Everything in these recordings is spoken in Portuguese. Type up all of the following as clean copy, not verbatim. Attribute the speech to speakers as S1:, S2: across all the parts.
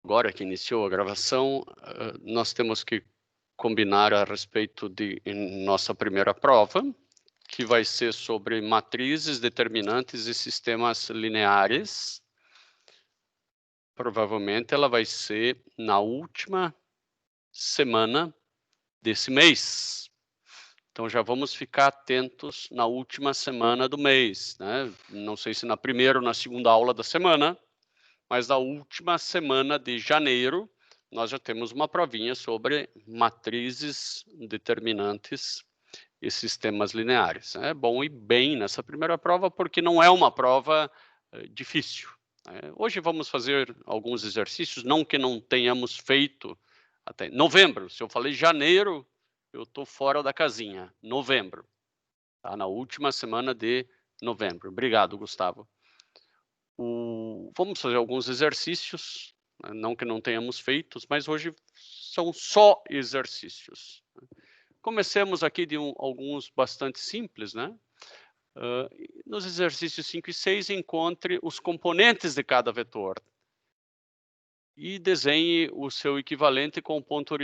S1: agora que iniciou a gravação, nós temos que combinar a respeito de nossa primeira prova, que vai ser sobre matrizes, determinantes e sistemas lineares. Provavelmente ela vai ser na última semana desse mês. Então já vamos ficar atentos na última semana do mês, né? Não sei se na primeira ou na segunda aula da semana, mas na última semana de janeiro, nós já temos uma provinha sobre matrizes, determinantes e sistemas lineares. É bom ir bem nessa primeira prova, porque não é uma prova difícil. Hoje vamos fazer alguns exercícios, não que não tenhamos feito até novembro. Se eu falei janeiro, eu estou fora da casinha. Novembro. Tá? Na última semana de novembro. Obrigado, Gustavo. Vamos fazer alguns exercícios, não que não tenhamos feitos, mas hoje são só exercícios. Comecemos aqui de alguns bastante simples, né? Nos exercícios 5 e 6, encontre os componentes de cada vetor e desenhe o seu equivalente com o ponto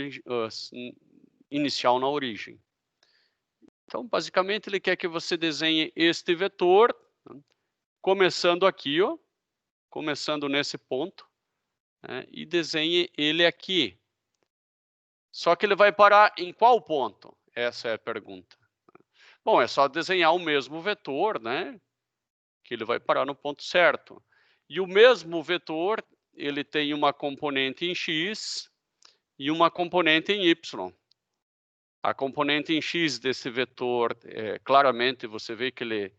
S1: inicial na origem. Então, basicamente, ele quer que você desenhe este vetor, né? Começando aqui, ó, começando nesse ponto, né? E desenhe ele aqui. Só que ele vai parar em qual ponto? Essa é a pergunta. Bom, é só desenhar o mesmo vetor, né? Que ele vai parar no ponto certo. E o mesmo vetor, ele tem uma componente em x e uma componente em y. A componente em x desse vetor, claramente você vê que ele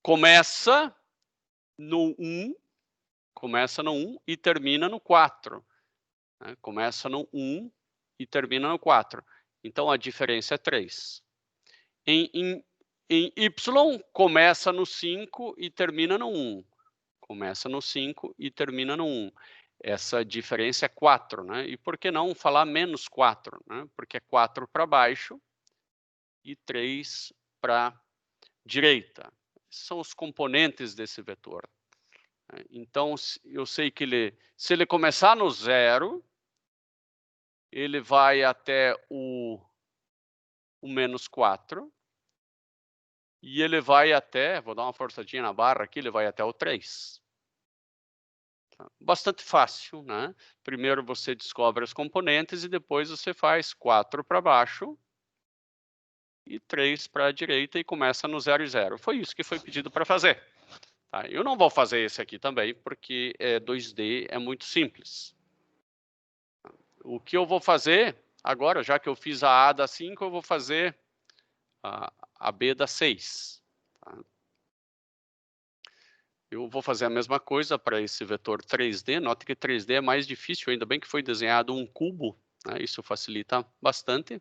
S1: começa no 1, e termina no 4. Né? Começa no 1 e termina no 4. Então, a diferença é 3. Em y, começa no 5 e termina no 1. Começa no 5 e termina no 1. Essa diferença é 4, né? E por que não falar menos 4? Né? Porque é 4 para baixo e 3 para a direita. São os componentes desse vetor. Então, eu sei que se ele começar no 0, ele vai até o menos 4. E ele vai até, vou dar uma forçadinha na barra aqui, ele vai até o 3. Bastante fácil, né? Primeiro você descobre os componentes e depois você faz 4 para baixo e 3 para a direita e começa no 0 e 0. Foi isso que foi pedido para fazer. Tá? Eu não vou fazer esse aqui também, porque 2D é muito simples. O que eu vou fazer agora, já que eu fiz a A da 5, eu vou fazer a B da 6. Tá? Eu vou fazer a mesma coisa para esse vetor 3D. Note que 3D é mais difícil, ainda bem que foi desenhado um cubo, né? Isso facilita bastante.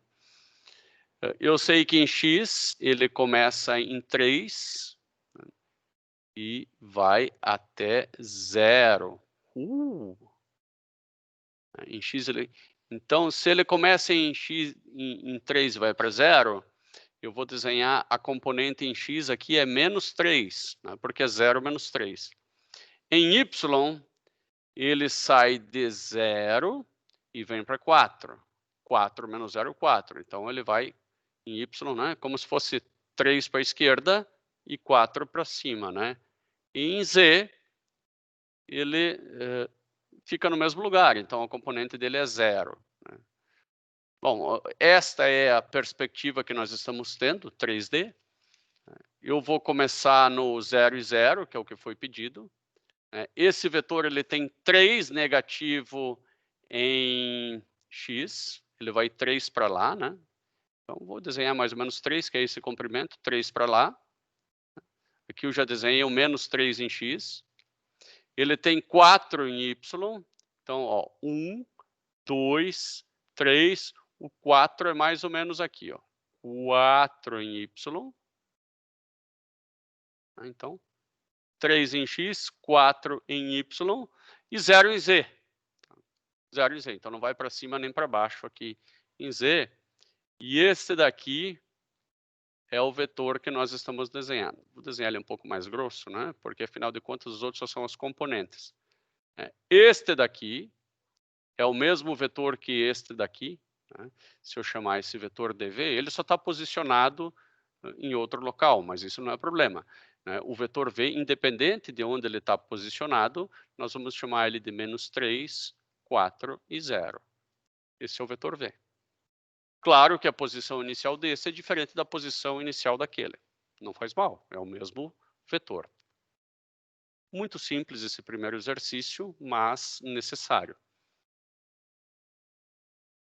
S1: Eu sei que em x ele começa em 3, né? E vai até 0. Em x então, se ele começa em x em 3 e vai para 0, eu vou desenhar a componente em x aqui é menos 3, né? Porque é 0 menos 3. Em y, ele sai de 0 e vem para 4. 4 menos 0, 4. Então, ele vai em y, né? Como se fosse 3 para a esquerda e 4 para cima, né? E em z, ele fica no mesmo lugar. Então, a componente dele é 0. Né? Bom, esta é a perspectiva que nós estamos tendo, 3D. Eu vou começar no 0 e 0, que é o que foi pedido. Esse vetor ele tem 3 negativo em x, ele vai 3 para lá, né? Então, vou desenhar mais ou menos 3, que é esse comprimento, 3 para lá. Aqui eu já desenhei o menos 3 em x. Ele tem 4 em y. Então, ó, 1, 2, 3. O 4 é mais ou menos aqui, ó. 4 em y. Então, 3 em x, 4 em y e 0 em z. 0 em z. Então, não vai para cima nem para baixo aqui em z. E esse daqui é o vetor que nós estamos desenhando. Vou desenhar ele um pouco mais grosso, né? Porque, afinal de contas, os outros só são os componentes. Este daqui é o mesmo vetor que este daqui. Né? Se eu chamar esse vetor dv, ele só está posicionado em outro local, mas isso não é problema. Né? O vetor v, independente de onde ele está posicionado, nós vamos chamar ele de -3, 4 e 0. Esse é o vetor v. Claro que a posição inicial desse é diferente da posição inicial daquele. Não faz mal, é o mesmo vetor. Muito simples esse primeiro exercício, mas necessário.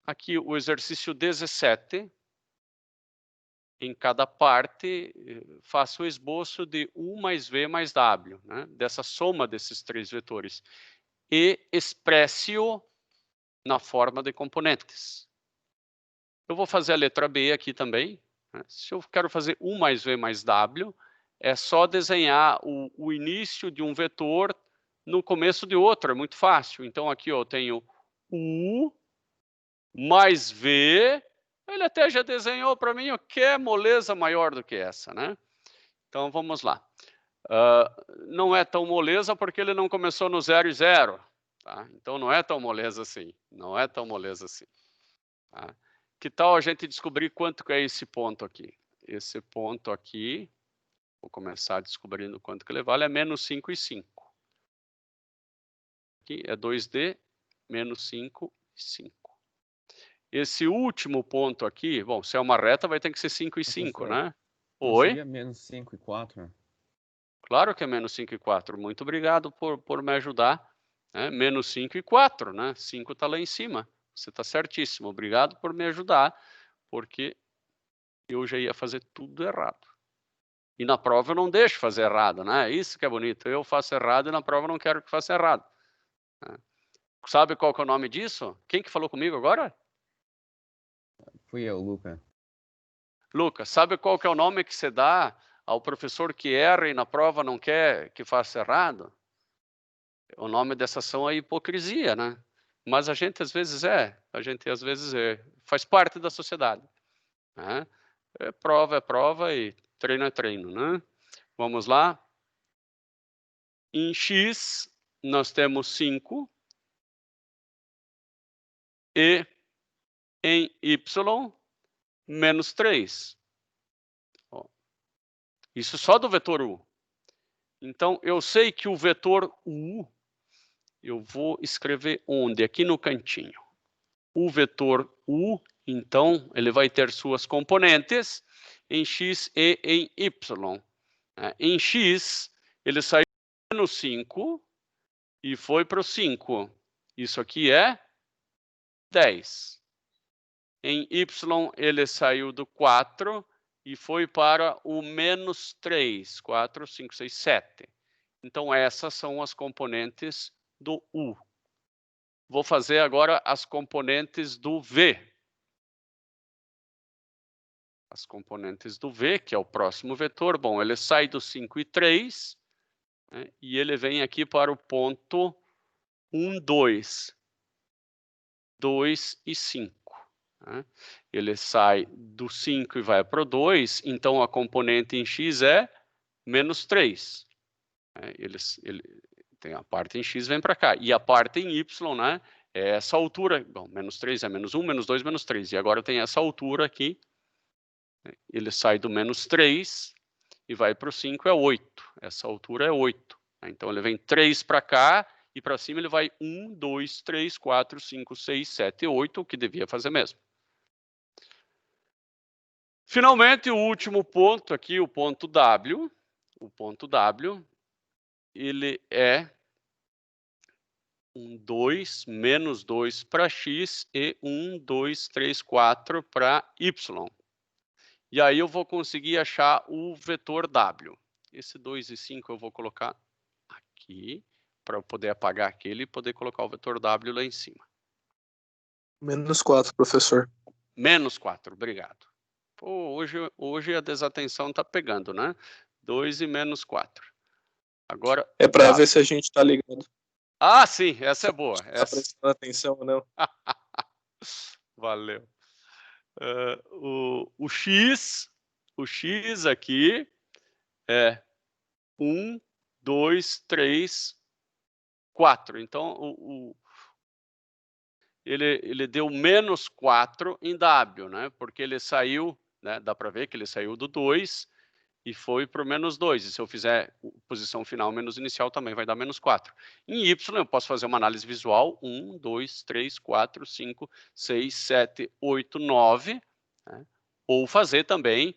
S1: Aqui o exercício 17. Em cada parte, faça o esboço de U mais V mais W, né? Dessa soma desses três vetores. E expresse-o na forma de componentes. Eu vou fazer a letra B aqui também. Né? Se eu quero fazer U mais V mais W, é só desenhar o início de um vetor no começo de outro, é muito fácil. Então aqui eu tenho U mais V, ele até já desenhou para mim, que é moleza maior do que essa, né? Então vamos lá. Não é tão moleza porque ele não começou no 0 e 0. Tá? Então não é tão moleza assim. Não é tão moleza assim. Tá? Que tal a gente descobrir quanto que é esse ponto aqui? Esse ponto aqui, vou começar descobrindo quanto que ele vale, é -5 e 5. Aqui é 2D, -5 e 5. Esse último ponto aqui, bom, se é uma reta, vai ter que ser 5 e 5, né?
S2: Não
S1: Oi?
S2: seria -5 e 4?
S1: Claro que é -5 e 4. Muito obrigado por me ajudar. Né? -5 e 4, né? 5 está lá em cima. Você está certíssimo. Obrigado por me ajudar, porque eu já ia fazer tudo errado. E na prova eu não deixo fazer errado, né? Isso que é bonito. Eu faço errado e na prova eu não quero que faça errado. Né? Sabe qual que é o nome disso? Quem que falou comigo agora?
S2: Fui eu, Luca.
S1: Lucas, sabe qual que é o nome que você dá ao professor que erra e na prova não quer que faça errado? O nome dessa ação é hipocrisia, né? Mas a gente às vezes faz parte da sociedade. Né? É prova e treino é treino, né? Vamos lá. Em X, nós temos 5 e em Y, -3. Isso só do vetor U. Então, eu sei que o vetor U, eu vou escrever onde? Aqui no cantinho. O vetor U, então, ele vai ter suas componentes em X e em Y. Em X, ele saiu no 5 e foi para o 5. Isso aqui é 10. Em Y, ele saiu do 4 e foi para o -3. 4, 5, 6, 7. Então, essas são as componentes do U. Vou fazer agora as componentes do V. As componentes do V, que é o próximo vetor, bom, ele sai do 5 e 3, né, e ele vem aqui para o ponto 1, 2. 2 e 5. Né? Ele sai do 5 e vai para o 2, então a componente em X é -3. Né? Ele tem a parte em X vem para cá, e a parte em Y, né, é essa altura, bom, -3 é -1, -2, -3, e agora tem essa altura aqui, ele sai do -3 e vai para o 5, é 8. Essa altura é 8. Então, ele vem 3 para cá e para cima ele vai 1, 2, 3, 4, 5, 6, 7, 8, o que devia fazer mesmo. Finalmente, o último ponto aqui, o ponto W. O ponto W, ele é 1, 2, -2 para X e 1, 2, 3, 4 para Y. E aí eu vou conseguir achar o vetor W. Esse 2 e 5 eu vou colocar aqui, para eu poder apagar aquele e poder colocar o vetor W lá em cima.
S3: -4, professor.
S1: -4, obrigado. Pô, hoje a desatenção está pegando, né? 2 e -4. Agora.
S3: É para ver se a gente está ligado.
S1: Ah, sim, essa é boa.
S3: Está prestando atenção ou não?
S1: Valeu. O X aqui é 1, 2, 3, 4. Então, ele deu menos 4 em W, né? Porque ele saiu, né? Dá para ver que ele saiu do 2 e foi para o menos 2. E se eu fizer posição final menos inicial, também vai dar menos 4. Em Y, eu posso fazer uma análise visual. 1, 2, 3, 4, 5, 6, 7, 8, 9. Né? Ou fazer também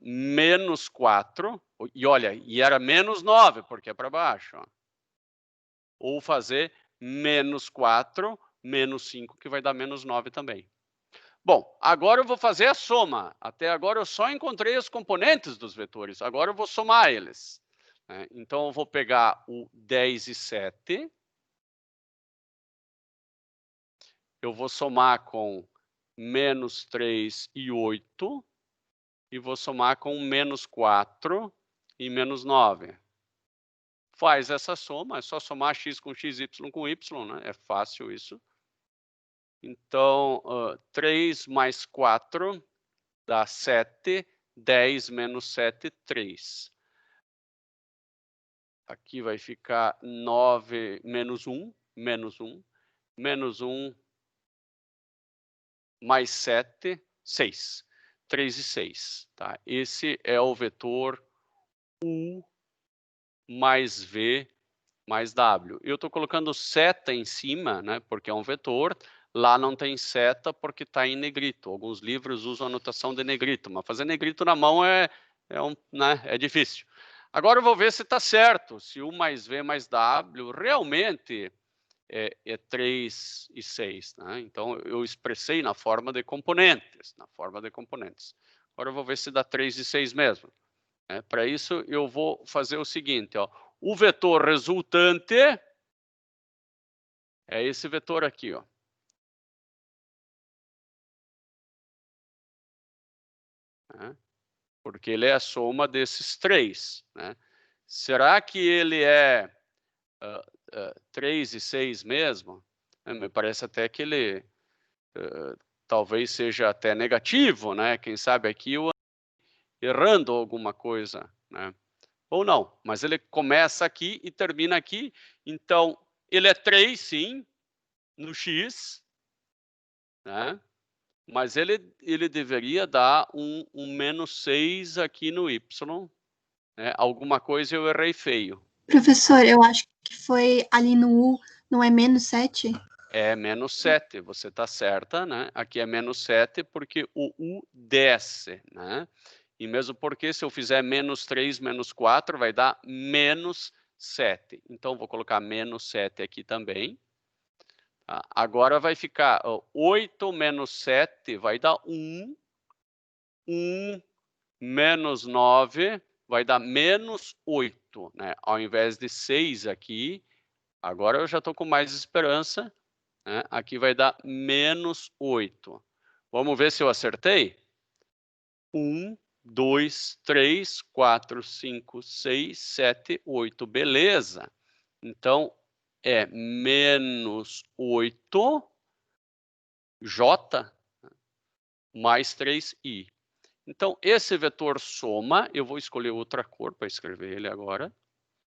S1: menos 4. E olha, e era menos 9, porque é para baixo. Ó. Ou fazer menos 4, menos 5, que vai dar menos 9 também. Bom, agora eu vou fazer a soma. Até agora eu só encontrei os componentes dos vetores. Agora eu vou somar eles. Então, eu vou pegar o 10 e 7. Eu vou somar com menos 3 e 8. E vou somar com menos 4 e menos 9. Faz essa soma, é só somar x com x, y com y, né? É fácil isso. Então, 3 mais 4 dá 7, 10 menos 7, 3. Aqui vai ficar 9 menos 1, menos 1, menos 1, mais 7, 6. 3 e 6. Tá? Esse é o vetor U mais V mais W. Eu estou colocando seta em cima, né, porque é um vetor. Lá não tem seta porque está em negrito. Alguns livros usam a notação de negrito, mas fazer negrito na mão é difícil. Agora eu vou ver se está certo, se U mais V mais W realmente é 3 e 6. Né? Então, eu expressei na forma de componentes. Agora eu vou ver se dá 3 e 6 mesmo. Para isso, eu vou fazer o seguinte. Ó. O vetor resultante é esse vetor aqui. Ó. Porque ele é a soma desses 3. Né? Será que ele é 3 e 6 mesmo? Me parece até que ele talvez seja até negativo, né? Quem sabe aqui eu errando alguma coisa, né? Ou não, mas ele começa aqui e termina aqui, então ele é 3, sim, no X, né? Mas ele deveria dar um menos 6 aqui no Y, né? Alguma coisa eu errei feio.
S4: Professor, eu acho que foi ali no U, não é menos 7?
S1: É menos 7, você está certa, né? Aqui é menos 7 porque o U desce, né? E mesmo porque se eu fizer menos 3, menos 4, vai dar menos 7. Então, vou colocar menos 7 aqui também. Tá? Agora vai ficar 8 menos 7 vai dar 1. 1 menos 9 vai dar menos 8. Né? Ao invés de 6 aqui, agora eu já estou com mais esperança. Né? Aqui vai dar menos 8. Vamos ver se eu acertei? 1, 2, 3, 4, 5, 6, 7, 8. Beleza. Então, é menos 8 J mais 3I. Então, esse vetor soma, eu vou escolher outra cor para escrever ele agora.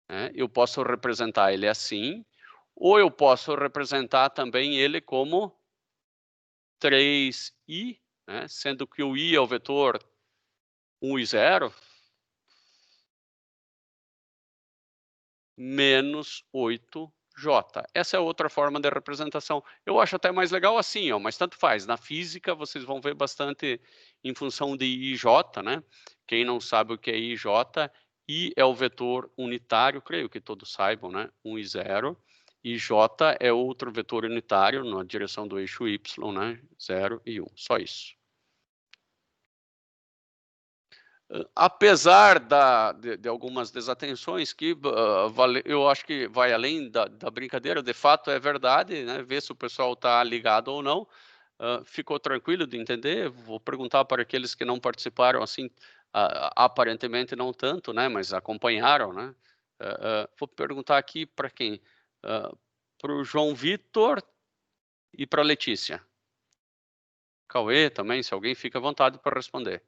S1: Né? Eu posso representar ele assim, ou eu posso representar também ele como 3i, né? Sendo que o i é o vetor 1 e 0, menos 8j. Essa é outra forma de representação. Eu acho até mais legal assim, ó, mas tanto faz. Na física, vocês vão ver bastante em função de i e j, né? Quem não sabe o que é i e j, i é o vetor unitário, creio que todos saibam, né? 1 e 0. E j é outro vetor unitário na direção do eixo y, né? 0 e 1. Só isso. Apesar de algumas desatenções que eu acho que vai além da brincadeira, de fato é verdade, né? Ver se o pessoal está ligado ou não. Ficou tranquilo de entender? Vou perguntar para aqueles que não participaram, assim, aparentemente não tanto, né? Mas acompanharam, né? Vou perguntar aqui para quem? Para o João Vitor e para a Letícia. Cauê também, se alguém fica à vontade para responder.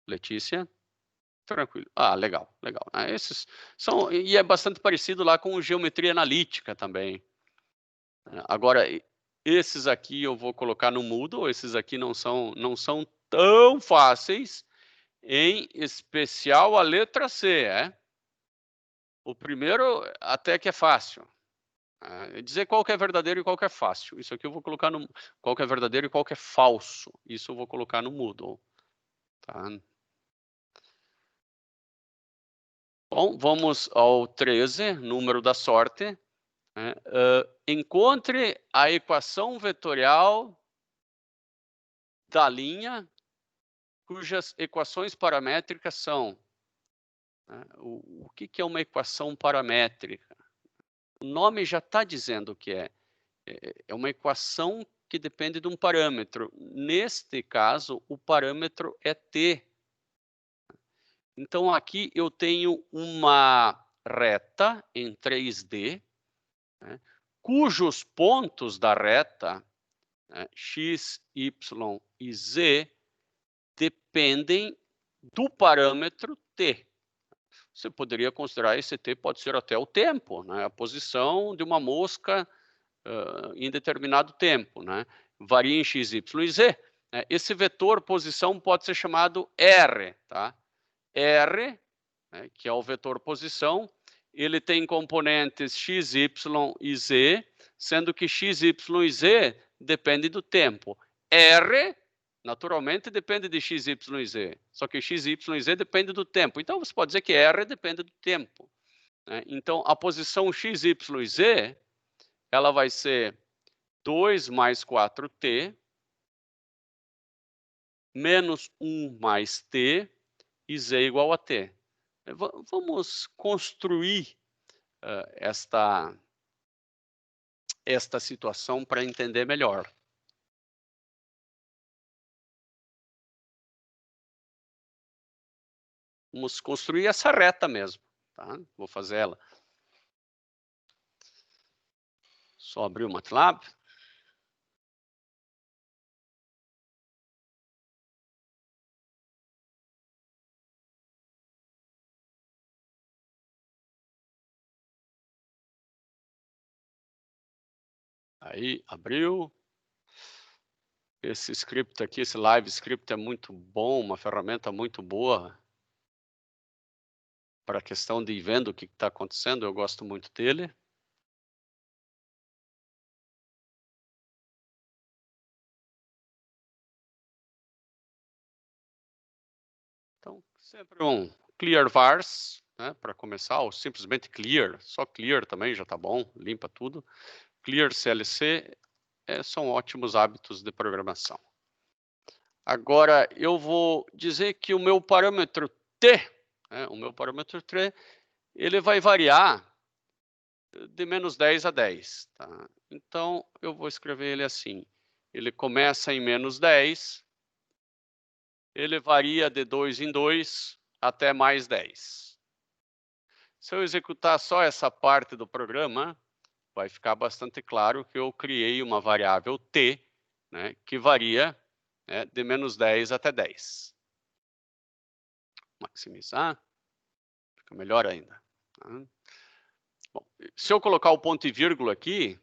S1: Letícia? Tranquilo. Ah, legal, legal. Esses são, e é bastante parecido lá com geometria analítica também. Agora, esses aqui eu vou colocar no Moodle, esses aqui não são tão fáceis, em especial a letra C, O primeiro até que é fácil. Dizer qual que é verdadeiro e qual que é fácil. Isso aqui eu vou colocar no... Qual que é verdadeiro e qual que é falso. Isso eu vou colocar no Moodle. Tá? Bom, vamos ao 13, número da sorte. Encontre a equação vetorial da linha cujas equações paramétricas são... O que é uma equação paramétrica? O nome já está dizendo o que é. É uma equação que depende de um parâmetro. Neste caso, o parâmetro é t. Então, aqui eu tenho uma reta em 3D, cujos pontos da reta, x, y e z, dependem do parâmetro t. Você poderia considerar esse t pode ser até o tempo, a posição de uma mosca em determinado tempo, varia em x, y e z. Esse vetor posição pode ser chamado R, tá? R, que é o vetor posição, ele tem componentes x, y e z, sendo que x, y e z dependem do tempo. R, naturalmente, depende de x, y e z, só que x, y e z depende do tempo. Então, você pode dizer que R depende do tempo. Então, a posição x, y e z, ela vai ser 2 mais 4t, menos 1 mais t, e z igual a t. Vamos construir esta situação para entender melhor. Vamos construir essa reta mesmo, tá? Vou fazer ela. Só abrir o MATLAB. Aí, abriu. Esse script aqui, esse live script é muito bom, uma ferramenta muito boa para a questão de ir vendo o que está acontecendo. Eu gosto muito dele. Então, sempre um clear vars, para começar, ou simplesmente clear, só clear também já está bom, limpa tudo. Clear CLC são ótimos hábitos de programação. Agora, eu vou dizer que o meu parâmetro T, ele vai variar de menos 10 a 10. Tá? Então, eu vou escrever ele assim. Ele começa em menos 10, ele varia de 2 em 2 até mais 10. Se eu executar só essa parte do programa, vai ficar bastante claro que eu criei uma variável t, que varia de menos 10 até 10. Maximizar, fica melhor ainda. Tá? Bom, se eu colocar o ponto e vírgula aqui,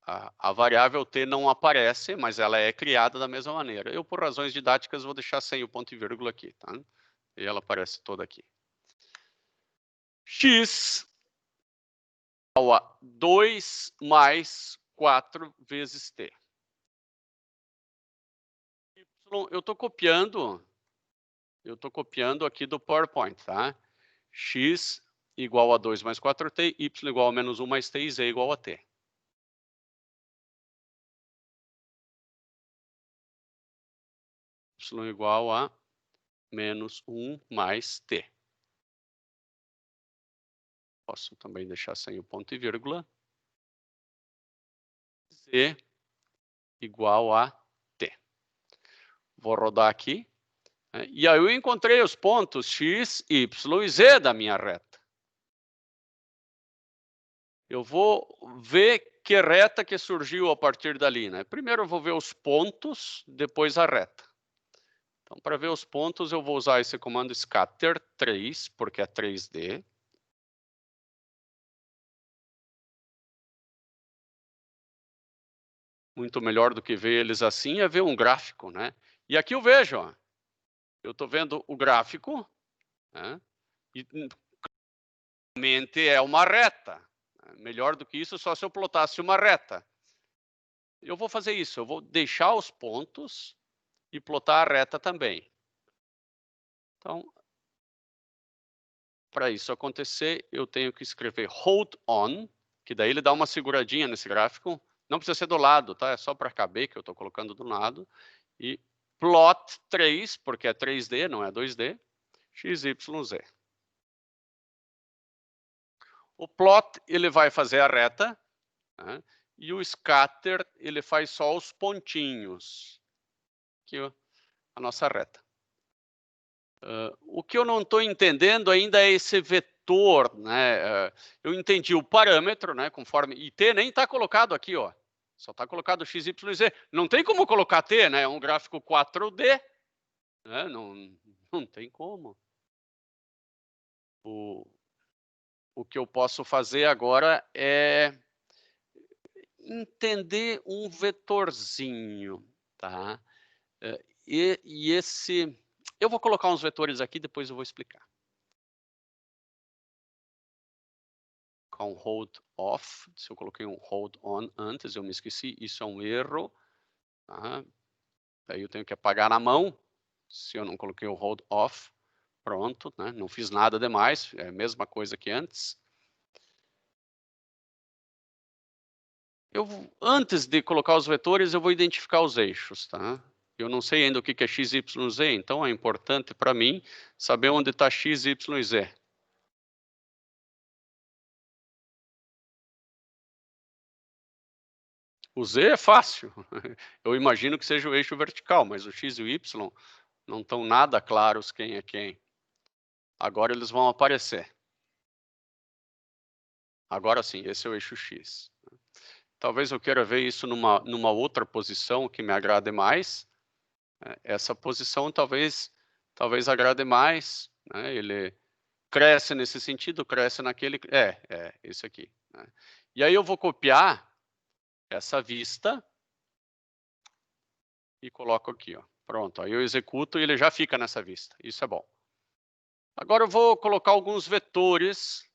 S1: a variável t não aparece, mas ela é criada da mesma maneira. Eu, por razões didáticas, vou deixar sem o ponto e vírgula aqui. Tá? E ela aparece toda aqui. X igual a 2 mais 4 vezes t. Eu estou copiando aqui do PowerPoint, tá? X igual a 2 mais 4t, y igual a menos 1 mais t e z igual a t. Y igual a menos 1 mais t. Posso também deixar sem o ponto e vírgula. Z igual a t. Vou rodar aqui. E aí eu encontrei os pontos x, y e z da minha reta. Eu vou ver que reta que surgiu a partir dali. Primeiro eu vou ver os pontos, depois a reta. Então, para ver os pontos, eu vou usar esse comando scatter 3, porque é 3D. Muito melhor do que ver eles assim é ver um gráfico, né? E aqui eu vejo, ó, eu estou vendo o gráfico, né? E realmente é uma reta. Melhor do que isso, só se eu plotasse uma reta. Eu vou fazer isso, eu vou deixar os pontos e plotar a reta também. Então, para isso acontecer, eu tenho que escrever hold on, que daí ele dá uma seguradinha nesse gráfico. Não precisa ser do lado, tá? É só para caber que eu estou colocando do lado. E plot 3, porque é 3D, não é 2D, XYZ. O plot, ele vai fazer a reta, né? E o scatter, ele faz só os pontinhos. Aqui, ó, a nossa reta. O que eu não estou entendendo ainda é esse vetor, né? Eu entendi o parâmetro, né? Conforme e t nem está colocado aqui, ó. Só está colocado x, y, z. Não tem como colocar t, né? É um gráfico 4D, né? Não tem como. O que eu posso fazer agora é entender um vetorzinho, tá? E esse, eu vou colocar uns vetores aqui, depois eu vou explicar. Com hold off, se eu coloquei um hold on antes, eu me esqueci, isso é um erro. Tá? Aí eu tenho que apagar na mão, se eu não coloquei o hold off, pronto, né? Não fiz nada demais, é a mesma coisa que antes. Antes de colocar os vetores, eu vou identificar os eixos, tá? Eu não sei ainda o que é x, y, z, então é importante para mim saber onde está x, y e z. O z é fácil, eu imagino que seja o eixo vertical, mas o x e o y não estão nada claros quem é quem. Agora eles vão aparecer. Agora sim, esse é o eixo x. Talvez eu queira ver isso numa outra posição que me agrade mais. Essa posição talvez agrade mais, né? Ele cresce nesse sentido, cresce naquele... esse aqui. Né? E aí eu vou copiar essa vista e coloco aqui, ó. Pronto, aí eu executo e ele já fica nessa vista. Isso é bom. Agora eu vou colocar alguns vetores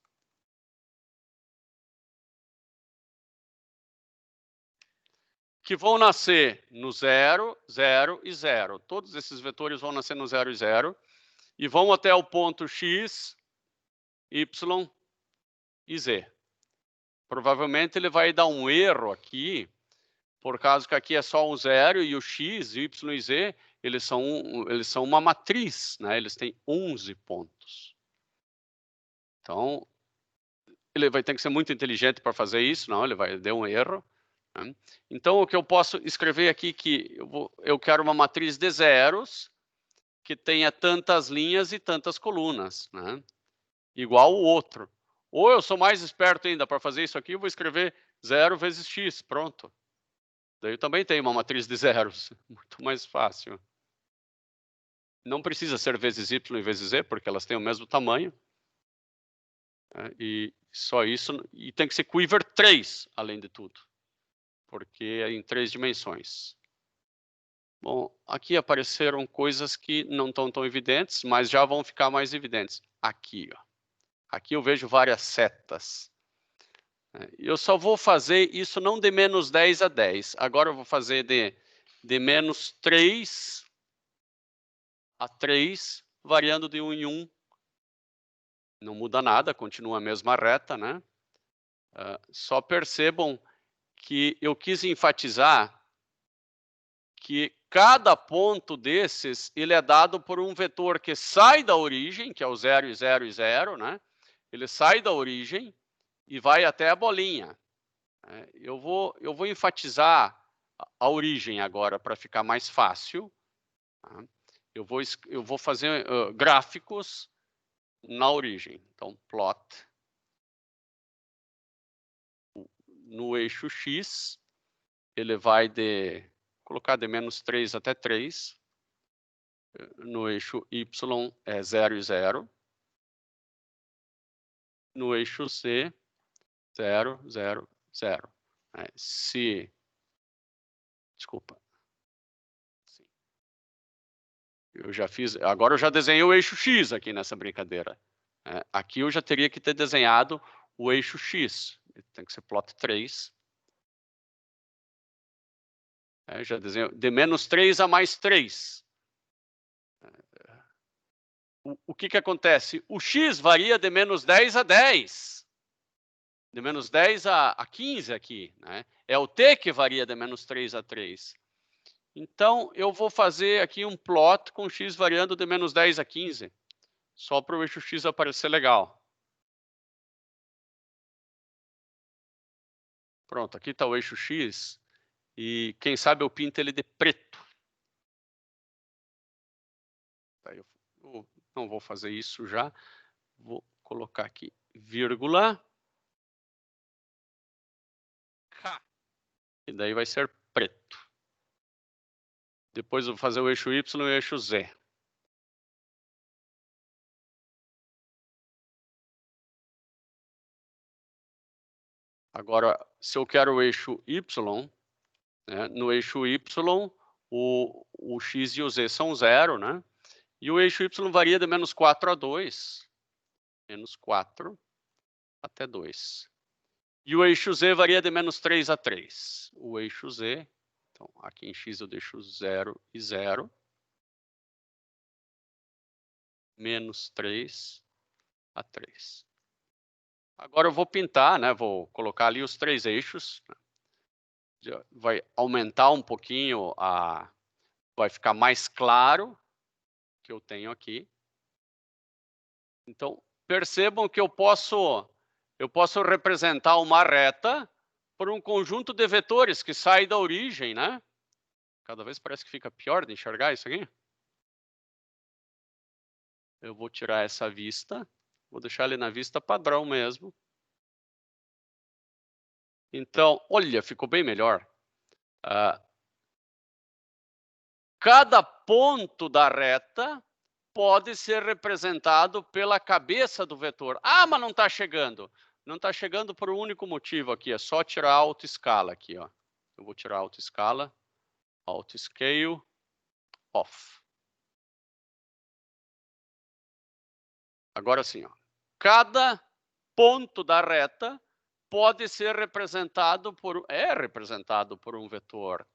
S1: que vão nascer no 0, 0 e 0. Todos esses vetores vão nascer no 0 e 0 e vão até o ponto x, y e z. Provavelmente ele vai dar um erro aqui, por causa que aqui é só um 0 e o x, y e z, eles são uma matriz, né? Eles têm 11 pontos. Então, ele vai ter que ser muito inteligente para fazer isso, não, ele vai dar um erro. Né? Então, o que eu posso escrever aqui que eu quero uma matriz de zeros que tenha tantas linhas e tantas colunas, né? Igual o outro. Ou eu sou mais esperto ainda, para fazer isso aqui, eu vou escrever 0 vezes x, pronto. Daí eu também tenho uma matriz de zeros, muito mais fácil. Não precisa ser vezes y e vezes z, porque elas têm o mesmo tamanho. E só isso, e tem que ser quiver 3, além de tudo, porque é em 3 dimensões. Bom, aqui apareceram coisas que não estão tão evidentes, mas já vão ficar mais evidentes. Aqui, ó. Aqui eu vejo várias setas. Eu só vou fazer isso não de menos 10 a 10. Agora eu vou fazer de menos 3 a 3, variando de 1 em 1. Não muda nada, continua a mesma reta, né? Só percebam que eu quis enfatizar que cada ponto desses, ele é dado por um vetor que sai da origem, que é o 0 e 0 e 0, né? Ele sai da origem e vai até a bolinha. Eu vou enfatizar a origem agora para ficar mais fácil. Tá? Eu vou fazer gráficos na origem. Então, plot no eixo x, ele vai colocar de menos 3 até 3. No eixo Y é 0 e 0. No eixo C, 0, 0, 0. Desculpa. Eu já fiz, agora eu já desenhei o eixo X aqui nessa brincadeira. Aqui eu já teria que ter desenhado o eixo X. Tem que ser plot 3. Já desenho de menos 3 a mais 3. O que acontece? O X varia de menos 10 a 10. De menos 10 a 15 aqui, né? É o T que varia de menos 3 a 3. Então, eu vou fazer aqui um plot com X variando de menos 10 a 15. Só para o eixo X aparecer legal. Pronto, aqui está o eixo X. E quem sabe eu pinto ele de preto. Eu não vou fazer isso já. Vou colocar aqui vírgula. K. E daí vai ser preto. Depois eu vou fazer o eixo Y e o eixo Z. Agora, se eu quero o eixo Y, né, no eixo Y, o X e o Z são 0, né? E o eixo Y varia de menos 4 a 2. Menos 4 até 2. E o eixo Z varia de menos 3 a 3. O eixo Z, então aqui em X eu deixo 0 e 0. Menos 3 a 3. Agora eu vou pintar, né? Vou colocar ali os 3 eixos. Vai aumentar um pouquinho vai ficar mais claro que eu tenho aqui. Então, percebam que eu posso representar uma reta por um conjunto de vetores que sai da origem, né? Cada vez parece que fica pior de enxergar isso aqui. Eu vou tirar essa vista, vou deixar ele na vista padrão mesmo. Então, olha, ficou bem melhor. Cada ponto da reta pode ser representado pela cabeça do vetor. Ah, mas não está chegando. Não está chegando por um único motivo aqui, é só tirar a autoescala aqui, ó. Eu vou tirar a autoescala, autoscale, off. Agora sim, ó. Cada ponto da reta pode ser representado representado por um vetor,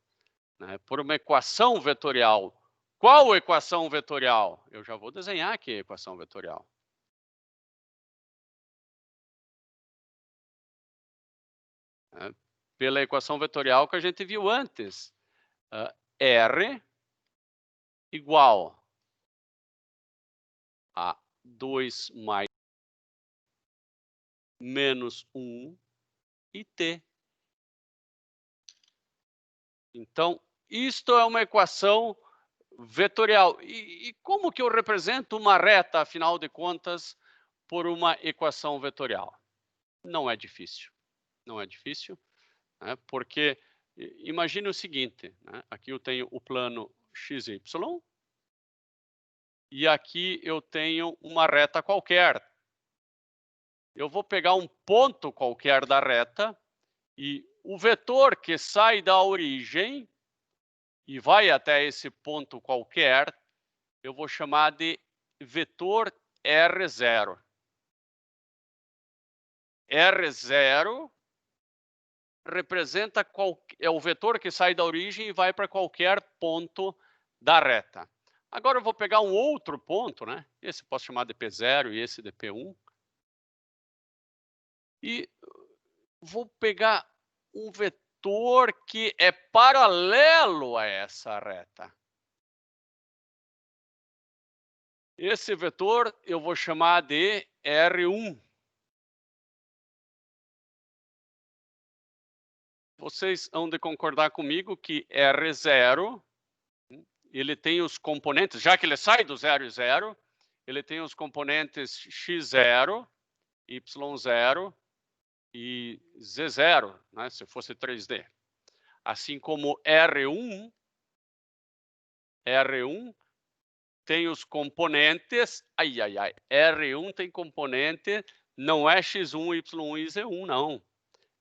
S1: né? Por uma equação vetorial. Qual equação vetorial? Eu já vou desenhar aqui a equação vetorial. Pela equação vetorial que a gente viu antes. R igual a 2 mais menos 1 e T. Então, isto é uma equação vetorial. E como que eu represento uma reta, afinal de contas, por uma equação vetorial? Não é difícil. Não é difícil, né? Porque imagine o seguinte, né? Aqui eu tenho o plano XY e aqui eu tenho uma reta qualquer. Eu vou pegar um ponto qualquer da reta e o vetor que sai da origem e vai até esse ponto qualquer, eu vou chamar de vetor R0. R0 representa é o vetor que sai da origem e vai para qualquer ponto da reta. Agora eu vou pegar um outro ponto, né? Esse eu posso chamar de P0 e esse de P1. E vou pegar um vetor que é paralelo a essa reta. Esse vetor eu vou chamar de R1. Vocês hão de concordar comigo que R0, ele tem os componentes, já que ele sai do 0 e 0, ele tem os componentes x0, y0 e z0, né, se fosse 3D. Assim como R1 tem os componentes, R1 tem componente, não é x1, y1 e z1, não.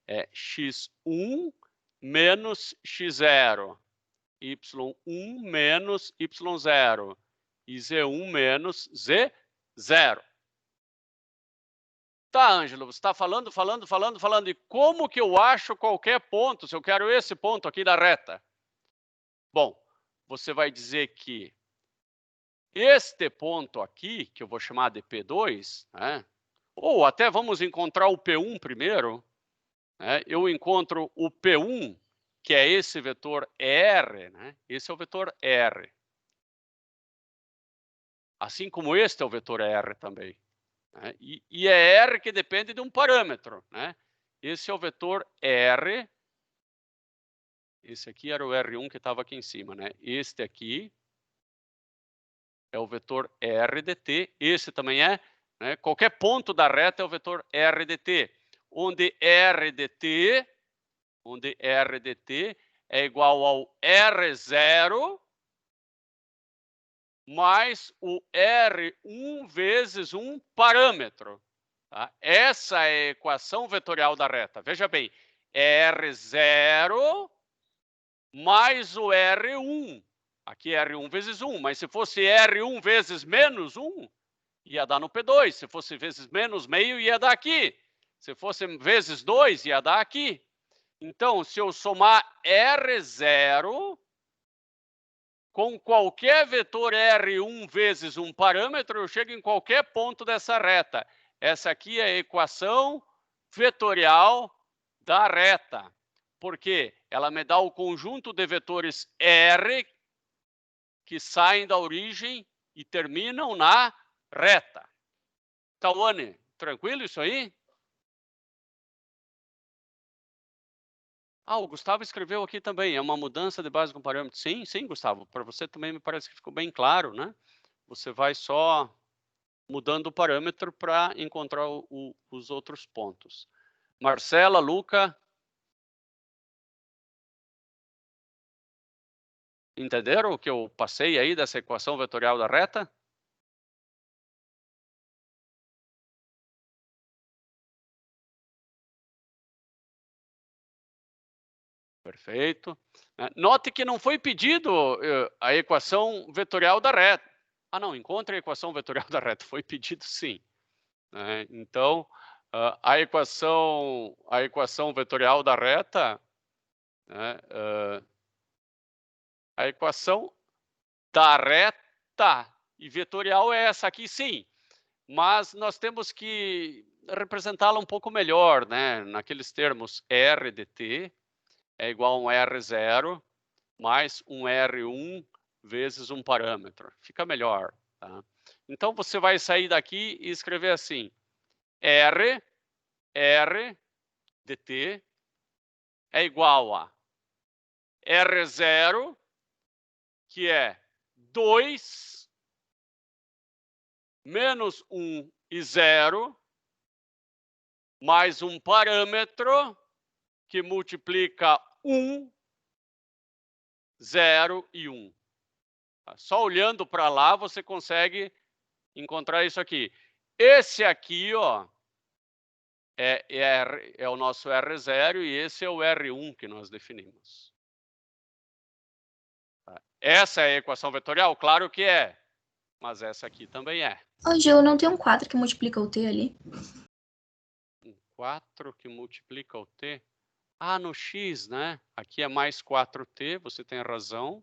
S1: É x1 menos x0, y1 menos y0 e z1 menos z0. Tá, Ângelo, você está falando. E como que eu acho qualquer ponto, se eu quero esse ponto aqui da reta? Bom, você vai dizer que este ponto aqui, que eu vou chamar de P2, né? Ou até vamos encontrar o P1 primeiro, né? Eu encontro o P1, que é esse vetor R, né? Esse é o vetor R. Assim como este é o vetor R também. Né? E é R que depende de um parâmetro, né? Esse é o vetor R. Esse aqui era o R1 que estava aqui em cima, né? Este aqui é o vetor R de t. Esse também é, né? Qualquer ponto da reta é o vetor R de t, onde R de t é igual ao R0 mais o R1 vezes um parâmetro. Tá? Essa é a equação vetorial da reta. Veja bem, R0 mais o R1. Aqui é R1 vezes 1, mas se fosse R1 vezes menos 1, ia dar no P2. Se fosse vezes menos meio, ia dar aqui. Se fosse vezes 2, ia dar aqui. Então, se eu somar R0 com qualquer vetor R1 vezes um parâmetro, eu chego em qualquer ponto dessa reta. Essa aqui é a equação vetorial da reta. Porque ela me dá o conjunto de vetores R que saem da origem e terminam na reta. Tawane, tranquilo isso aí? Ah, o Gustavo escreveu aqui também, é uma mudança de base com parâmetro. Sim, sim, Gustavo, para você também me parece que ficou bem claro, né? Você vai só mudando o parâmetro para encontrar os outros pontos. Marcela, Luca. Entenderam o que eu passei aí dessa equação vetorial da reta? Perfeito. Note que não foi pedido a equação vetorial da reta. Ah, não, encontre a equação vetorial da reta. Foi pedido sim. Então, a equação vetorial da reta, a equação da reta e vetorial é essa aqui, sim. Mas nós temos que representá-la um pouco melhor, né? Naqueles termos R de t é igual a um R0 mais um R1 vezes um parâmetro. Fica melhor. Tá? Então, você vai sair daqui e escrever assim, R de t é igual a R0, que é 2 menos 1 e 0, mais um parâmetro que multiplica 1, 0 e 1. Só olhando para lá você consegue encontrar isso aqui. Esse aqui, ó, é o nosso R0 e esse é o R1 que nós definimos. Essa é a equação vetorial? Claro que é, mas essa aqui também é.
S5: Ô, Gil, não tem um 4 que multiplica o t ali?
S1: Um 4 que multiplica o t? Ah, no x, né? Aqui é mais 4t, você tem razão.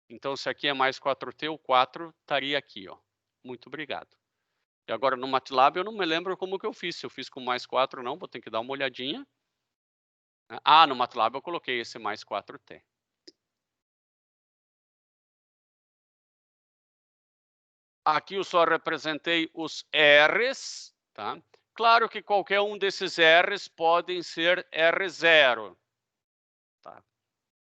S1: Então, se aqui é mais 4t, o 4 estaria aqui, ó. Muito obrigado. E agora, no MATLAB, eu não me lembro como que eu fiz. Se eu fiz com mais 4, não, vou ter que dar uma olhadinha. Ah, no MATLAB eu coloquei esse mais 4t. Aqui eu só representei os R's, tá? Claro que qualquer um desses R's podem ser R0. Tá?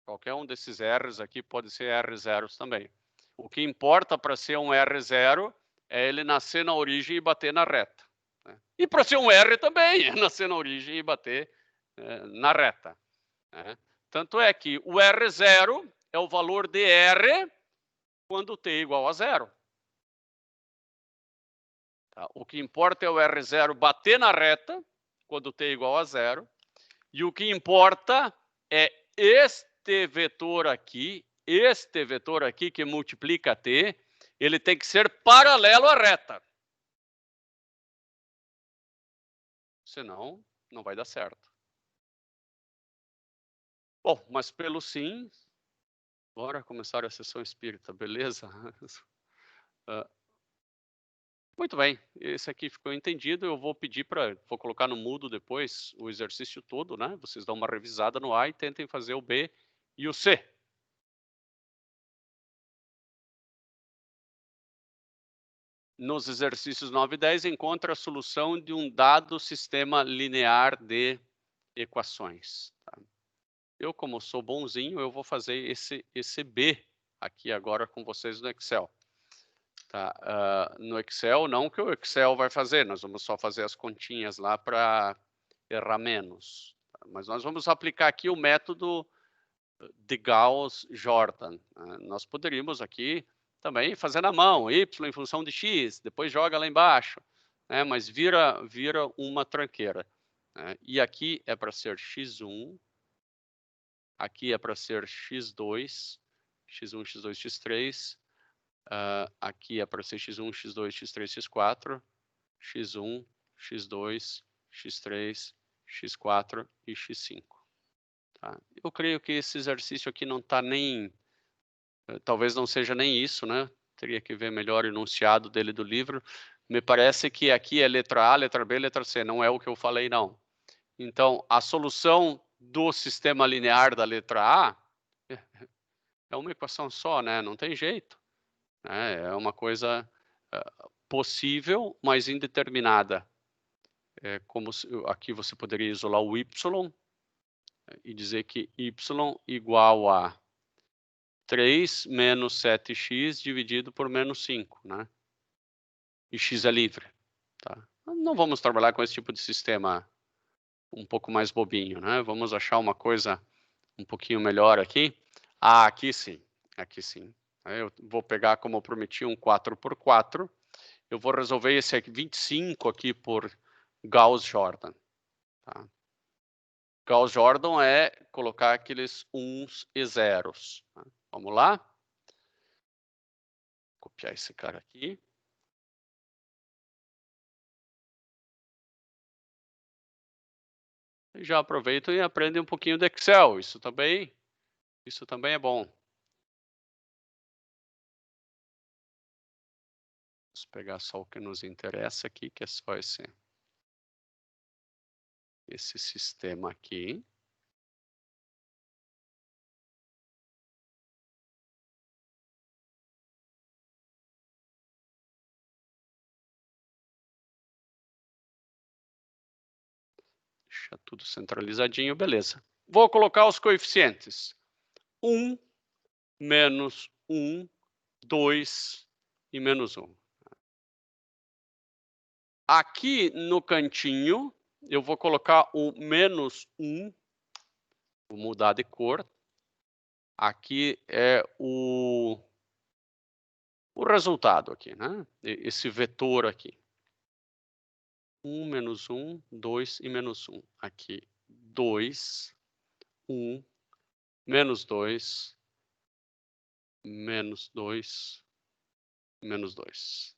S1: Qualquer um desses R's aqui pode ser R0 também. O que importa para ser um R0 é ele nascer na origem e bater na reta. Né? E para ser um R também é nascer na origem e bater na reta. Né? Tanto é que o R0 é o valor de R quando t é igual a 0. Tá? O que importa é o R0 bater na reta, quando t é igual a 0. E o que importa é este vetor aqui que multiplica t, ele tem que ser paralelo à reta. Senão, não vai dar certo. Bom, mas pelo sim, bora começar a sessão espírita, beleza? Muito bem, esse aqui ficou entendido. Eu vou pedir vou colocar no mudo depois o exercício todo, né? Vocês dão uma revisada no A e tentem fazer o B e o C. Nos exercícios 9 e 10, encontra a solução de um dado sistema linear de equações. Tá? Eu, como sou bonzinho, eu vou fazer esse B aqui agora com vocês no Excel. Tá? No Excel, não que o Excel vai fazer, nós vamos só fazer as continhas lá para errar menos. Tá? Mas nós vamos aplicar aqui o método de Gauss-Jordan. Nós poderíamos aqui também fazer na mão, y em função de x, depois joga lá embaixo, né? Mas vira uma tranqueira. Né? E aqui é para ser x1, aqui é para ser x2, x1, x2, x3, aqui é para ser x1, x2, x3, x4, x1, x2, x3, x4 e x5. Tá? Eu creio que esse exercício aqui não está nem... Talvez não seja nem isso, né? Teria que ver melhor o enunciado dele do livro. Me parece que aqui é letra A, letra B, letra C. Não é o que eu falei, não. Então, a solução do sistema linear da letra A é uma equação só, né? Não tem jeito. Né? É uma coisa possível, mas indeterminada. É como aqui você poderia isolar o y e dizer que y igual a 3 menos 7x dividido por menos 5, né? E x é livre, tá? Não vamos trabalhar com esse tipo de sistema um pouco mais bobinho, né? Vamos achar uma coisa um pouquinho melhor aqui. Aqui sim, aqui sim. Eu vou pegar, como eu prometi, um 4x4. Eu vou resolver esse aqui, 25 aqui por Gauss-Jordan. Tá? Gauss-Jordan é colocar aqueles uns e zeros. Tá? Vamos lá? Copiar esse cara aqui. Já aproveitam e aprendem um pouquinho do Excel. Isso também é bom. Vamos pegar só o que nos interessa aqui, que é só esse sistema aqui. Deixa tudo centralizadinho, beleza. Vou colocar os coeficientes. 1, menos 1, 2 e menos 1. Aqui no cantinho, eu vou colocar o menos 1. Vou mudar de cor. Aqui é o resultado aqui, né? Esse vetor aqui. 1, menos 1, 2 e menos 1. Aqui, 2, 1, menos 2, menos 2, menos 2.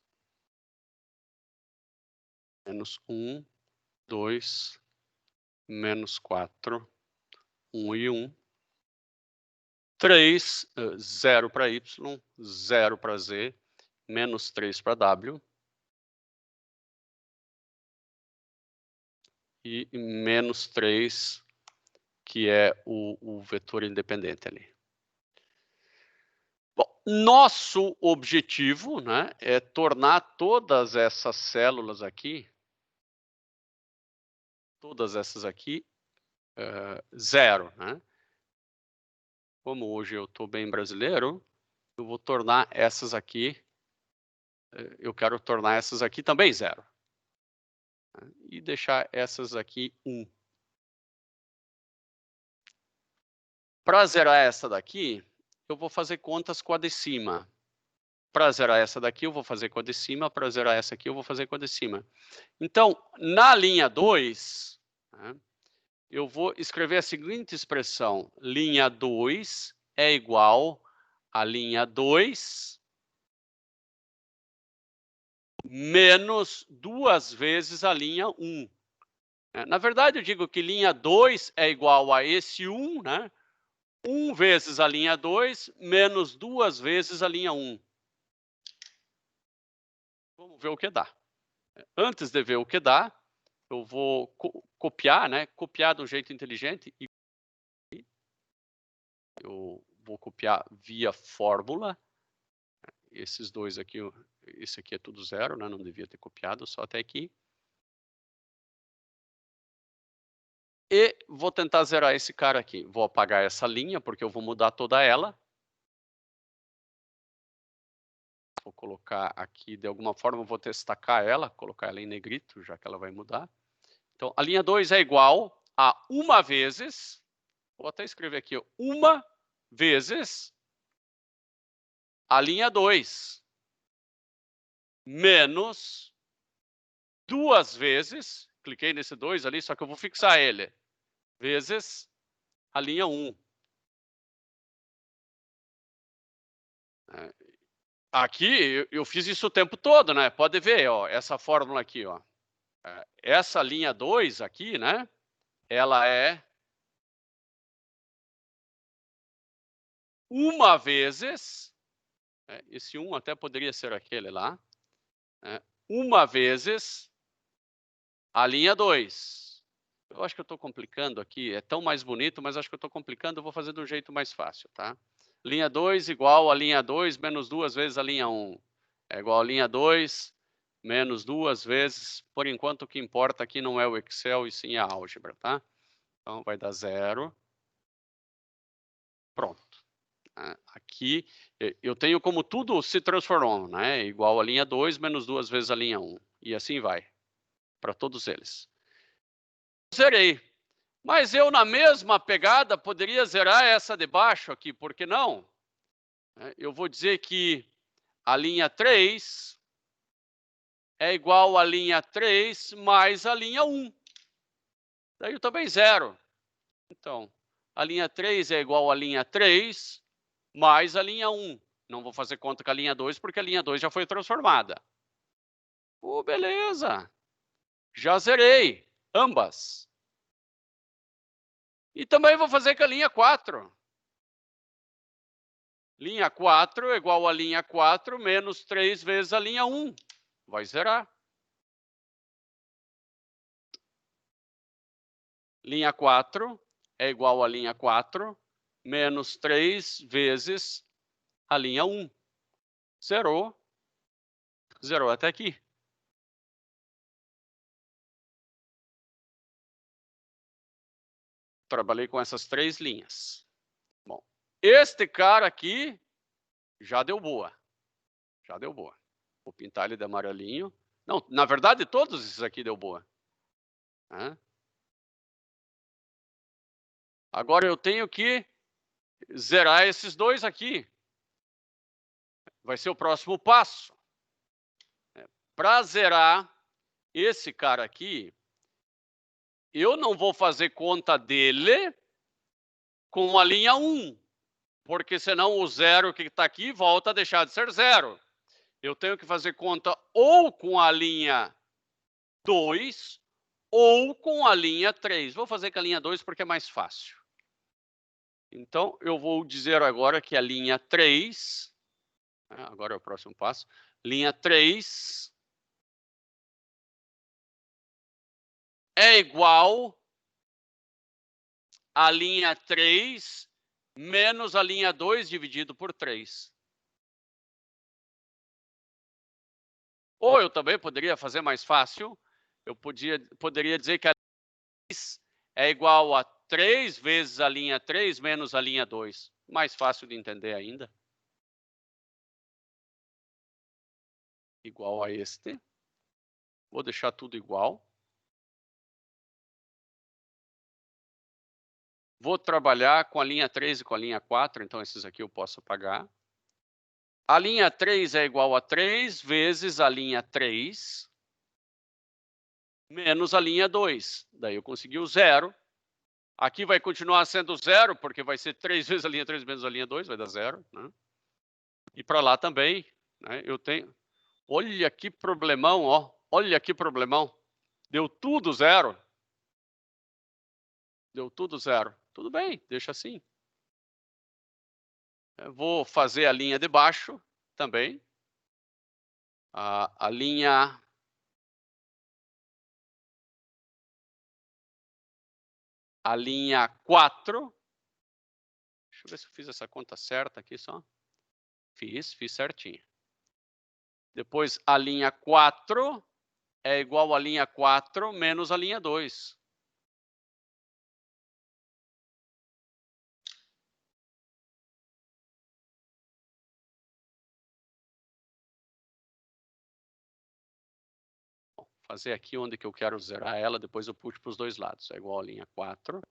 S1: Menos 1, 2, menos 4, 1 e 1. 3, 0 para y, 0 para z, menos 3 para w. E menos 3, que é o vetor independente ali. Bom, nosso objetivo, né, é tornar todas essas células aqui, zero, né? Como hoje eu estou bem brasileiro, eu vou tornar essas aqui, eu quero tornar essas aqui também zero. Né? E deixar essas aqui 1. Para zerar essa daqui, eu vou fazer contas com a de cima. Para zerar essa daqui, eu vou fazer com a de cima. Para zerar essa aqui, eu vou fazer com a de cima. Então, na linha 2, né, eu vou escrever a seguinte expressão. Linha 2 é igual a linha 2 menos 2 vezes a linha 1. Na verdade, eu digo que linha 2 é igual a esse 1, né? 1 vezes a linha 2 menos 2 vezes a linha 1. Vamos ver o que dá. Antes de ver o que dá, eu vou copiar, né? Copiar de um jeito inteligente. Eu vou copiar via fórmula. Esses dois aqui, esse aqui é tudo zero, né? Não devia ter copiado, só até aqui. E vou tentar zerar esse cara aqui. Vou apagar essa linha, porque eu vou mudar toda ela. Vou colocar aqui, de alguma forma, eu vou destacar ela, colocar ela em negrito, já que ela vai mudar. Então, a linha 2 é igual a 1 vezes, vou até escrever aqui, 1 vezes a linha 2, menos 2 vezes, cliquei nesse 2 ali, só que eu vou fixar ele, vezes a linha 1. Aqui, eu fiz isso o tempo todo, né? Pode ver, ó, essa fórmula aqui, ó. Essa linha 2 aqui, né? Ela é 1 vezes, esse 1 até poderia ser aquele lá, 1 vezes a linha 2. Eu acho que eu estou complicando aqui, é tão mais bonito, mas acho que eu estou complicando, eu vou fazer de um jeito mais fácil, tá? Linha 2 igual a linha 2 menos 2 vezes a linha 1. É igual a linha 2 menos 2 vezes, por enquanto o que importa aqui não é o Excel e sim a álgebra, tá? Então vai dar 0. Pronto. Aqui eu tenho como tudo se transformou, né? Igual a linha 2 menos 2 vezes a linha 1. E assim vai, para todos eles. Zerei. Mas eu, na mesma pegada, poderia zerar essa de baixo aqui, por que não? Eu vou dizer que a linha 3 é igual a linha 3 mais a linha 1. Daí eu também zero. Então, a linha 3 é igual a linha 3 mais a linha 1. Não vou fazer conta com a linha 2, porque a linha 2 já foi transformada. Beleza. Já zerei ambas. E também vou fazer com a linha 4. Linha 4 é igual a linha 4 menos 3 vezes a linha 1. Vai zerar. Linha 4 é igual a linha 4 menos 3 vezes a linha 1. Zerou. Zerou até aqui. Trabalhei com essas 3 linhas. Bom, este cara aqui já deu boa. Já deu boa. Vou pintar ele de amarelinho. Não, na verdade, todos esses aqui deu boa. Agora eu tenho que zerar esses dois aqui. Vai ser o próximo passo. Para zerar esse cara aqui, eu não vou fazer conta dele com a linha 1, porque senão o zero que está aqui volta a deixar de ser zero. Eu tenho que fazer conta ou com a linha 2 ou com a linha 3. Vou fazer com a linha 2 porque é mais fácil. Então, eu vou dizer agora que a linha 3, agora é o próximo passo, linha 3 é igual a linha 3 menos a linha 2 dividido por 3. Ou eu também poderia fazer mais fácil, eu poderia dizer que a linha 3 é igual a 3 vezes a linha 3 menos a linha 2. Mais fácil de entender ainda. Igual a este. Vou deixar tudo igual. Vou trabalhar com a linha 3 e com a linha 4, então esses aqui eu posso apagar. A linha 3 é igual a 3 vezes a linha 3 menos a linha 2. Daí eu consegui o zero. Aqui vai continuar sendo zero, porque vai ser 3 vezes a linha 3 menos a linha 2, vai dar zero. Né? E para lá também, né, eu tenho... Olha que problemão, ó. Olha que problemão. Deu tudo zero. Deu tudo zero. Tudo bem, deixa assim. Eu vou fazer a linha de baixo também. A linha... A linha 4. Deixa eu ver se eu fiz essa conta certa aqui só. Fiz certinho. Depois, a linha 4 é igual a linha 4 menos a linha 2. Vou fazer aqui onde que eu quero zerar ela, depois eu puxo para os dois lados. É igual a linha 4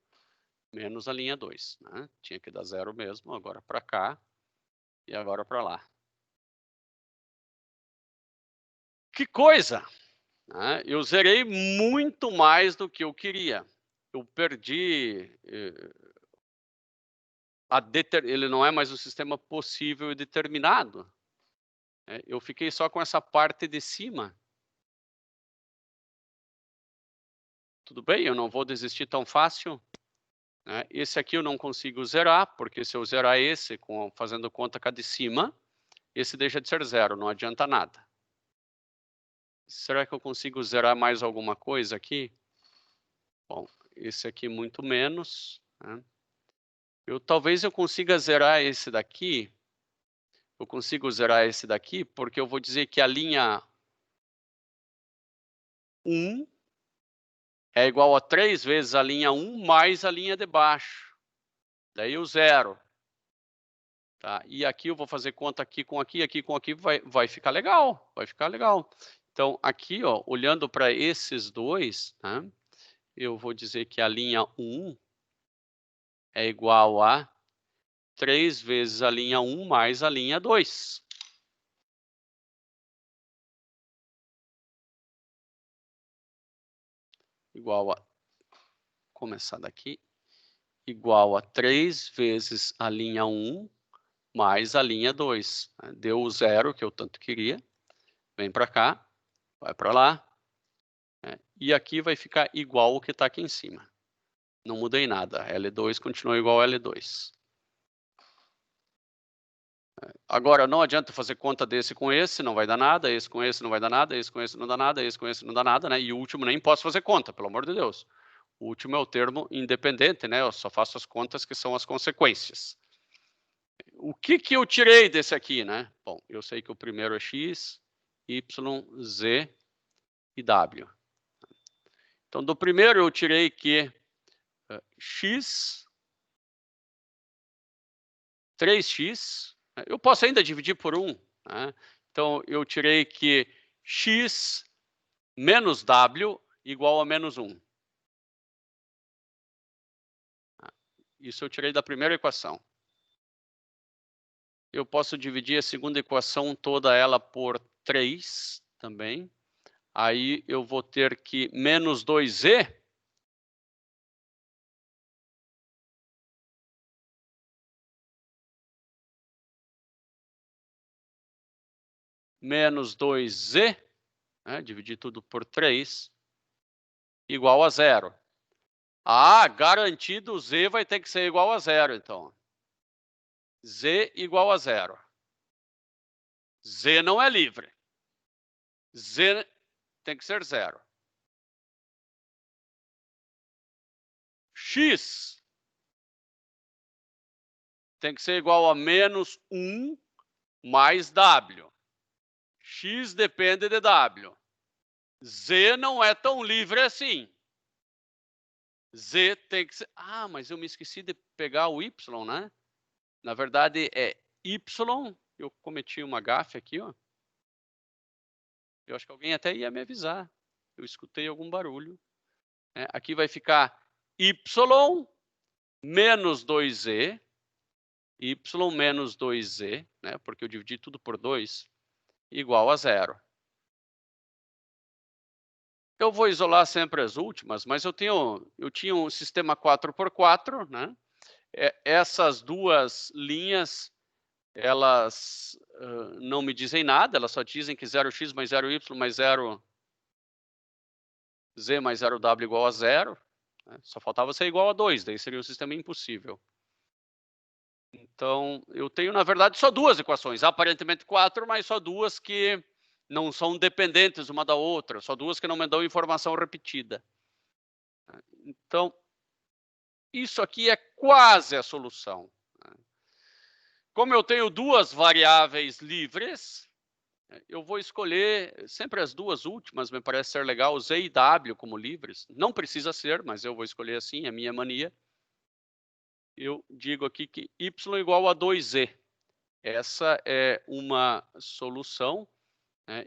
S1: menos a linha 2. Né? Tinha que dar zero mesmo, agora para cá e agora para lá. Que coisa! Né? Eu zerei muito mais do que eu queria. Eu perdi... Ele não é mais um sistema possível e determinado. Eu fiquei só com essa parte de cima. Tudo bem, eu não vou desistir tão fácil. Esse aqui eu não consigo zerar, porque se eu zerar esse, fazendo conta com a de cima, esse deixa de ser zero, não adianta nada. Será que eu consigo zerar mais alguma coisa aqui? Bom, esse aqui muito menos. Né? Talvez eu consiga zerar esse daqui. Eu consigo zerar esse daqui, porque eu vou dizer que a linha 1 é igual a 3 vezes a linha 1 mais a linha de baixo. Daí o zero. Tá? E aqui eu vou fazer conta aqui com aqui, vai ficar legal. Vai ficar legal. Então, aqui, ó, olhando para esses dois, tá? Eu vou dizer que a linha 1 é igual a 3 vezes a linha 1 mais a linha 2. Igual a... Começar daqui. Igual a 3 vezes a linha 1 mais a linha 2. Deu o zero que eu tanto queria. Vem para cá, vai para lá. E aqui vai ficar igual o que está aqui em cima. Não mudei nada. L2 continua igual a L2. Agora, não adianta fazer conta desse com esse, não vai dar nada. Esse com esse não vai dar nada. Esse com esse não dá nada. Esse com esse não dá nada. Né? E o último nem posso fazer conta, pelo amor de Deus. O último é o termo independente. Né? Eu só faço as contas que são as consequências. O que eu tirei desse aqui? Né? Bom, eu sei que o primeiro é x, y, z e w. Então, do primeiro eu tirei que x, 3x, eu posso ainda dividir por 1. Né? Então, eu tirei que x menos w igual a menos 1. Isso eu tirei da primeira equação. Eu posso dividir a segunda equação toda ela por 3 também. Aí eu vou ter que menos 2z menos 2z, né, dividir tudo por 3, igual a 0. Ah, garantido, z vai ter que ser igual a 0, então. Z igual a 0. Z não é livre. Z tem que ser 0. X tem que ser igual a menos 1 mais W. X depende de W. Z não é tão livre assim. Z tem que ser... Ah, mas eu me esqueci de pegar o Y, né? Na verdade, é Y. Eu cometi uma gafe aqui, ó. Eu acho que alguém até ia me avisar. Eu escutei algum barulho. Aqui vai ficar Y menos 2Z y menos 2z, né, porque eu dividi tudo por 2, igual a 0. Eu vou isolar sempre as últimas, mas eu tinha um sistema 4x4, né? Essas duas linhas, elas não me dizem nada, elas só dizem que 0x mais 0y mais 0z mais 0w igual a 0. Né? Só faltava ser igual a 2, daí seria um sistema impossível. Então, eu tenho, na verdade, só duas equações, aparentemente 4, mas só duas que não são dependentes uma da outra, só duas que não me dão informação repetida. Então, isso aqui é quase a solução. Como eu tenho duas variáveis livres, eu vou escolher sempre as duas últimas, me parece ser legal, Z e W como livres. Não precisa ser, mas eu vou escolher assim, é minha mania. Eu digo aqui que y igual a 2z. Essa é uma solução, né,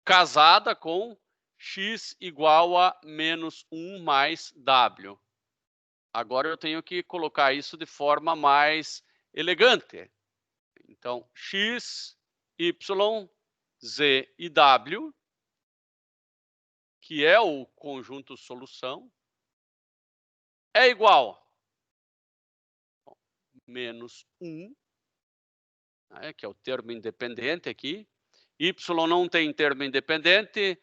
S1: casada com x igual a menos 1 mais w. Agora eu tenho que colocar isso de forma mais elegante. Então, x, y, z e w, que é o conjunto solução, é igual a menos 1, né, que é o termo independente aqui. Y não tem termo independente,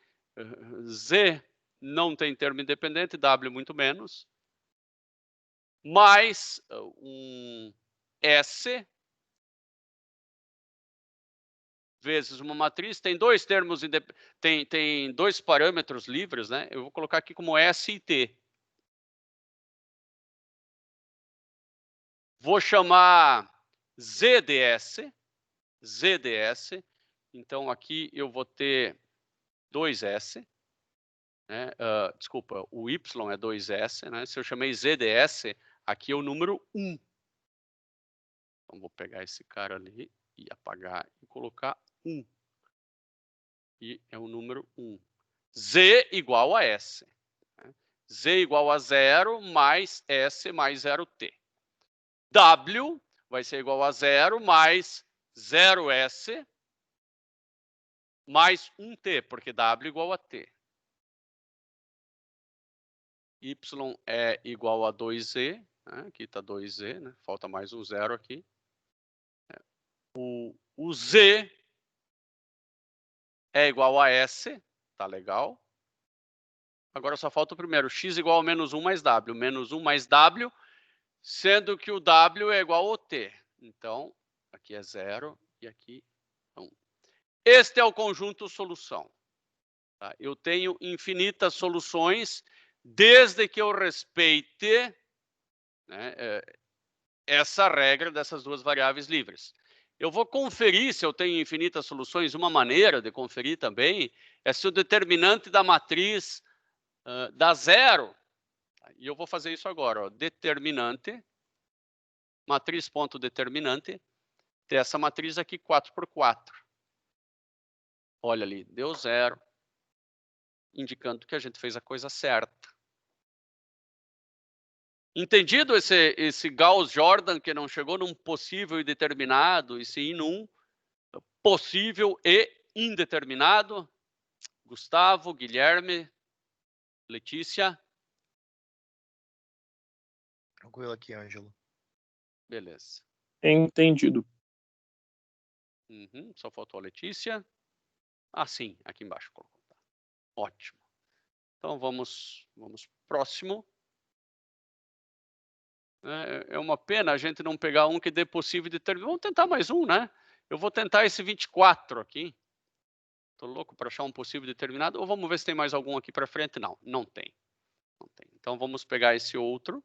S1: z não tem termo independente, w muito menos, mais um S vezes uma matriz, tem dois termos, tem dois parâmetros livres, né? Eu vou colocar aqui como S e T. Vou chamar ZDS, então aqui eu vou ter 2S, né? Desculpa, o Y é 2S, né? Se eu chamei ZDS, aqui é o número 1. Então vou pegar esse cara ali e apagar e colocar 1. E é o número 1. Z igual a S. Né? Z igual a 0 mais S mais 0T. W vai ser igual a 0 mais 0S mais 1T, porque W igual a T. Y é igual a 2Z, né? Aqui está 2Z, né? Falta mais um 0 aqui. O Z é igual a S, tá legal. Agora só falta o primeiro, x igual a menos 1 mais W. Menos 1 mais W, sendo que o W é igual ao T. Então, aqui é 0 e aqui é 1. Este é o conjunto solução. Tá? Eu tenho infinitas soluções, desde que eu respeite, né, essa regra dessas duas variáveis livres. Eu vou conferir se eu tenho infinitas soluções. Uma maneira de conferir também é se o determinante da matriz dá 0. E eu vou fazer isso agora. Ó. Determinante, matriz.determinante, dessa matriz aqui 4x4. Olha ali, deu 0, indicando que a gente fez a coisa certa. Entendido esse Gauss-Jordan, que não chegou num possível e determinado, e sim num possível e indeterminado? Gustavo, Guilherme, Letícia?
S6: Tranquilo aqui, Ângelo.
S1: Beleza.
S3: Entendido.
S1: Só faltou a Letícia. Ah, sim, aqui embaixo. Ótimo. Então, vamos próximo. É uma pena a gente não pegar um que dê possível determinar. Vamos tentar mais um, né? Eu vou tentar esse 24 aqui. Estou louco para achar um possível determinado. Ou vamos ver se tem mais algum aqui para frente? Não, não tem. Não tem. Então, vamos pegar esse outro.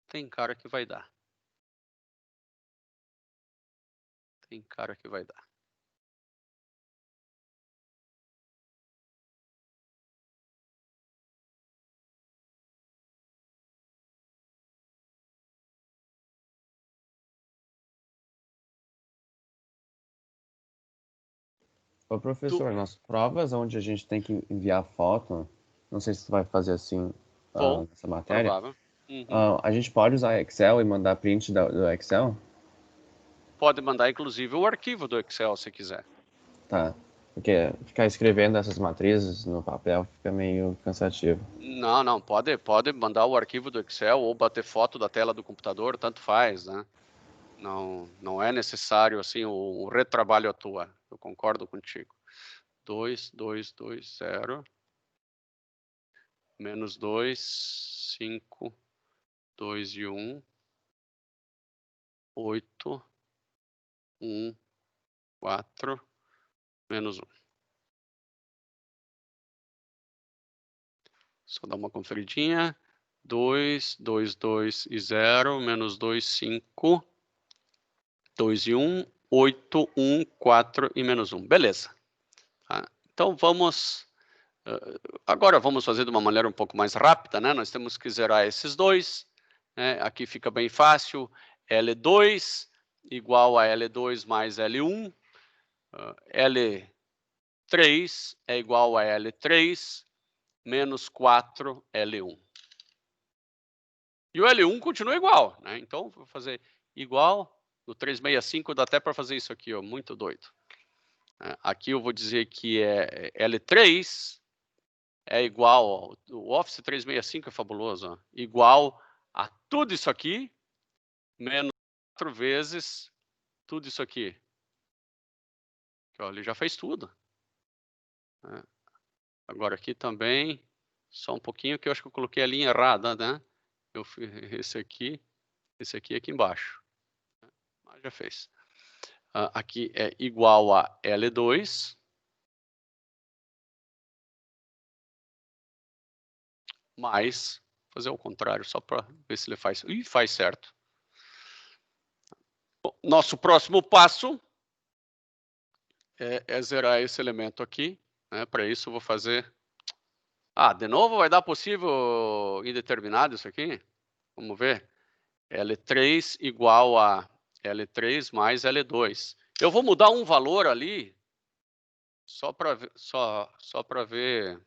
S1: Tem cara que vai dar. Tem cara que vai dar.
S2: Ô, professor, nas provas onde a gente tem que enviar foto, não sei se tu vai fazer assim
S1: Vou,
S2: nessa matéria,
S1: provável. Uhum.
S2: a gente pode usar Excel e mandar print do Excel?
S1: Pode mandar, inclusive, o arquivo do Excel, se quiser.
S2: Tá. Porque ficar escrevendo essas matrizes no papel fica meio cansativo.
S1: Não, pode mandar o arquivo do Excel ou bater foto da tela do computador, tanto faz, né? Não é necessário, assim, o retrabalho à toa. Eu concordo contigo. 2, 2, 2, 0. Menos 2, 5, 2 e 1. 8, 1, 4, menos 1. Só dar uma conferidinha. 2, 2, 2 e 0, menos 2, 5, 2 e 1, 8, 1, 4 e menos 1. Beleza. Tá? Então, vamos... agora, vamos fazer de uma maneira um pouco mais rápida, né? Nós temos que zerar esses dois. Né? Aqui fica bem fácil. L2 igual a L2 mais L1. L3 é igual a L3 menos 4 L1. E o L1 continua igual, né? Então, vou fazer igual. No 365 dá até para fazer isso aqui, ó, muito doido. Aqui eu vou dizer que é L3 é igual, o Office 365 é fabuloso, ó, igual a tudo isso aqui, menos 4 vezes tudo isso aqui. Ó, ele já fez tudo. Agora aqui também, só um pouquinho que eu acho que eu coloquei a linha errada, né? Eu fiz esse aqui aqui embaixo. Mas já fez. Aqui é igual a L2 mais, fazer o contrário, só para ver se ele faz. Ih, faz certo. Bom, nosso próximo passo é zerar esse elemento aqui. Né? Para isso, eu vou fazer... de novo vai dar possível indeterminado isso aqui? Vamos ver. L3 igual a L3 mais L2. Eu vou mudar um valor ali, só para ver, só para ver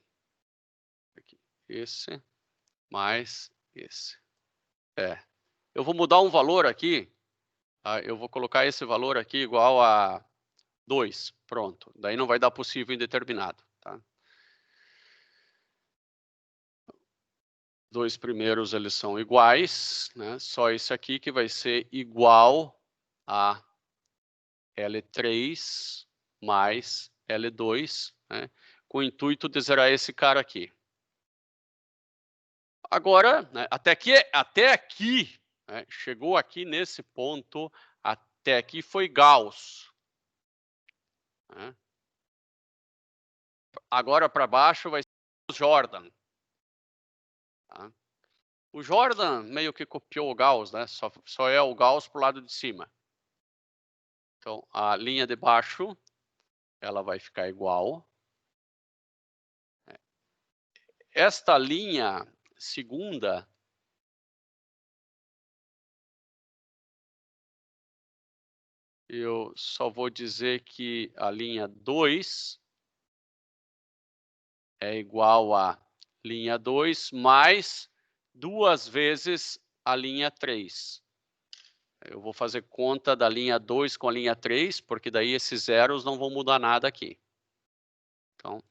S1: aqui, esse mais esse. Eu vou mudar um valor aqui, eu vou colocar esse valor aqui igual a 2, pronto. Daí não vai dar possível indeterminado, tá? Dois primeiros eles são iguais, né? Só esse aqui que vai ser igual a L3 mais L2, né? Com o intuito de zerar esse cara aqui. Agora, né, até aqui, né, chegou aqui nesse ponto, até aqui foi Gauss. Né? Agora para baixo vai ser o Jordan. Tá? O Jordan meio que copiou o Gauss, né? Só é o Gauss para o lado de cima. Então, a linha de baixo, ela vai ficar igual. Esta linha segunda, eu só vou dizer que a linha 2 é igual a linha 2 mais 2 vezes a linha 3. Eu vou fazer conta da linha 2 com a linha 3, porque daí esses zeros não vão mudar nada aqui. Então,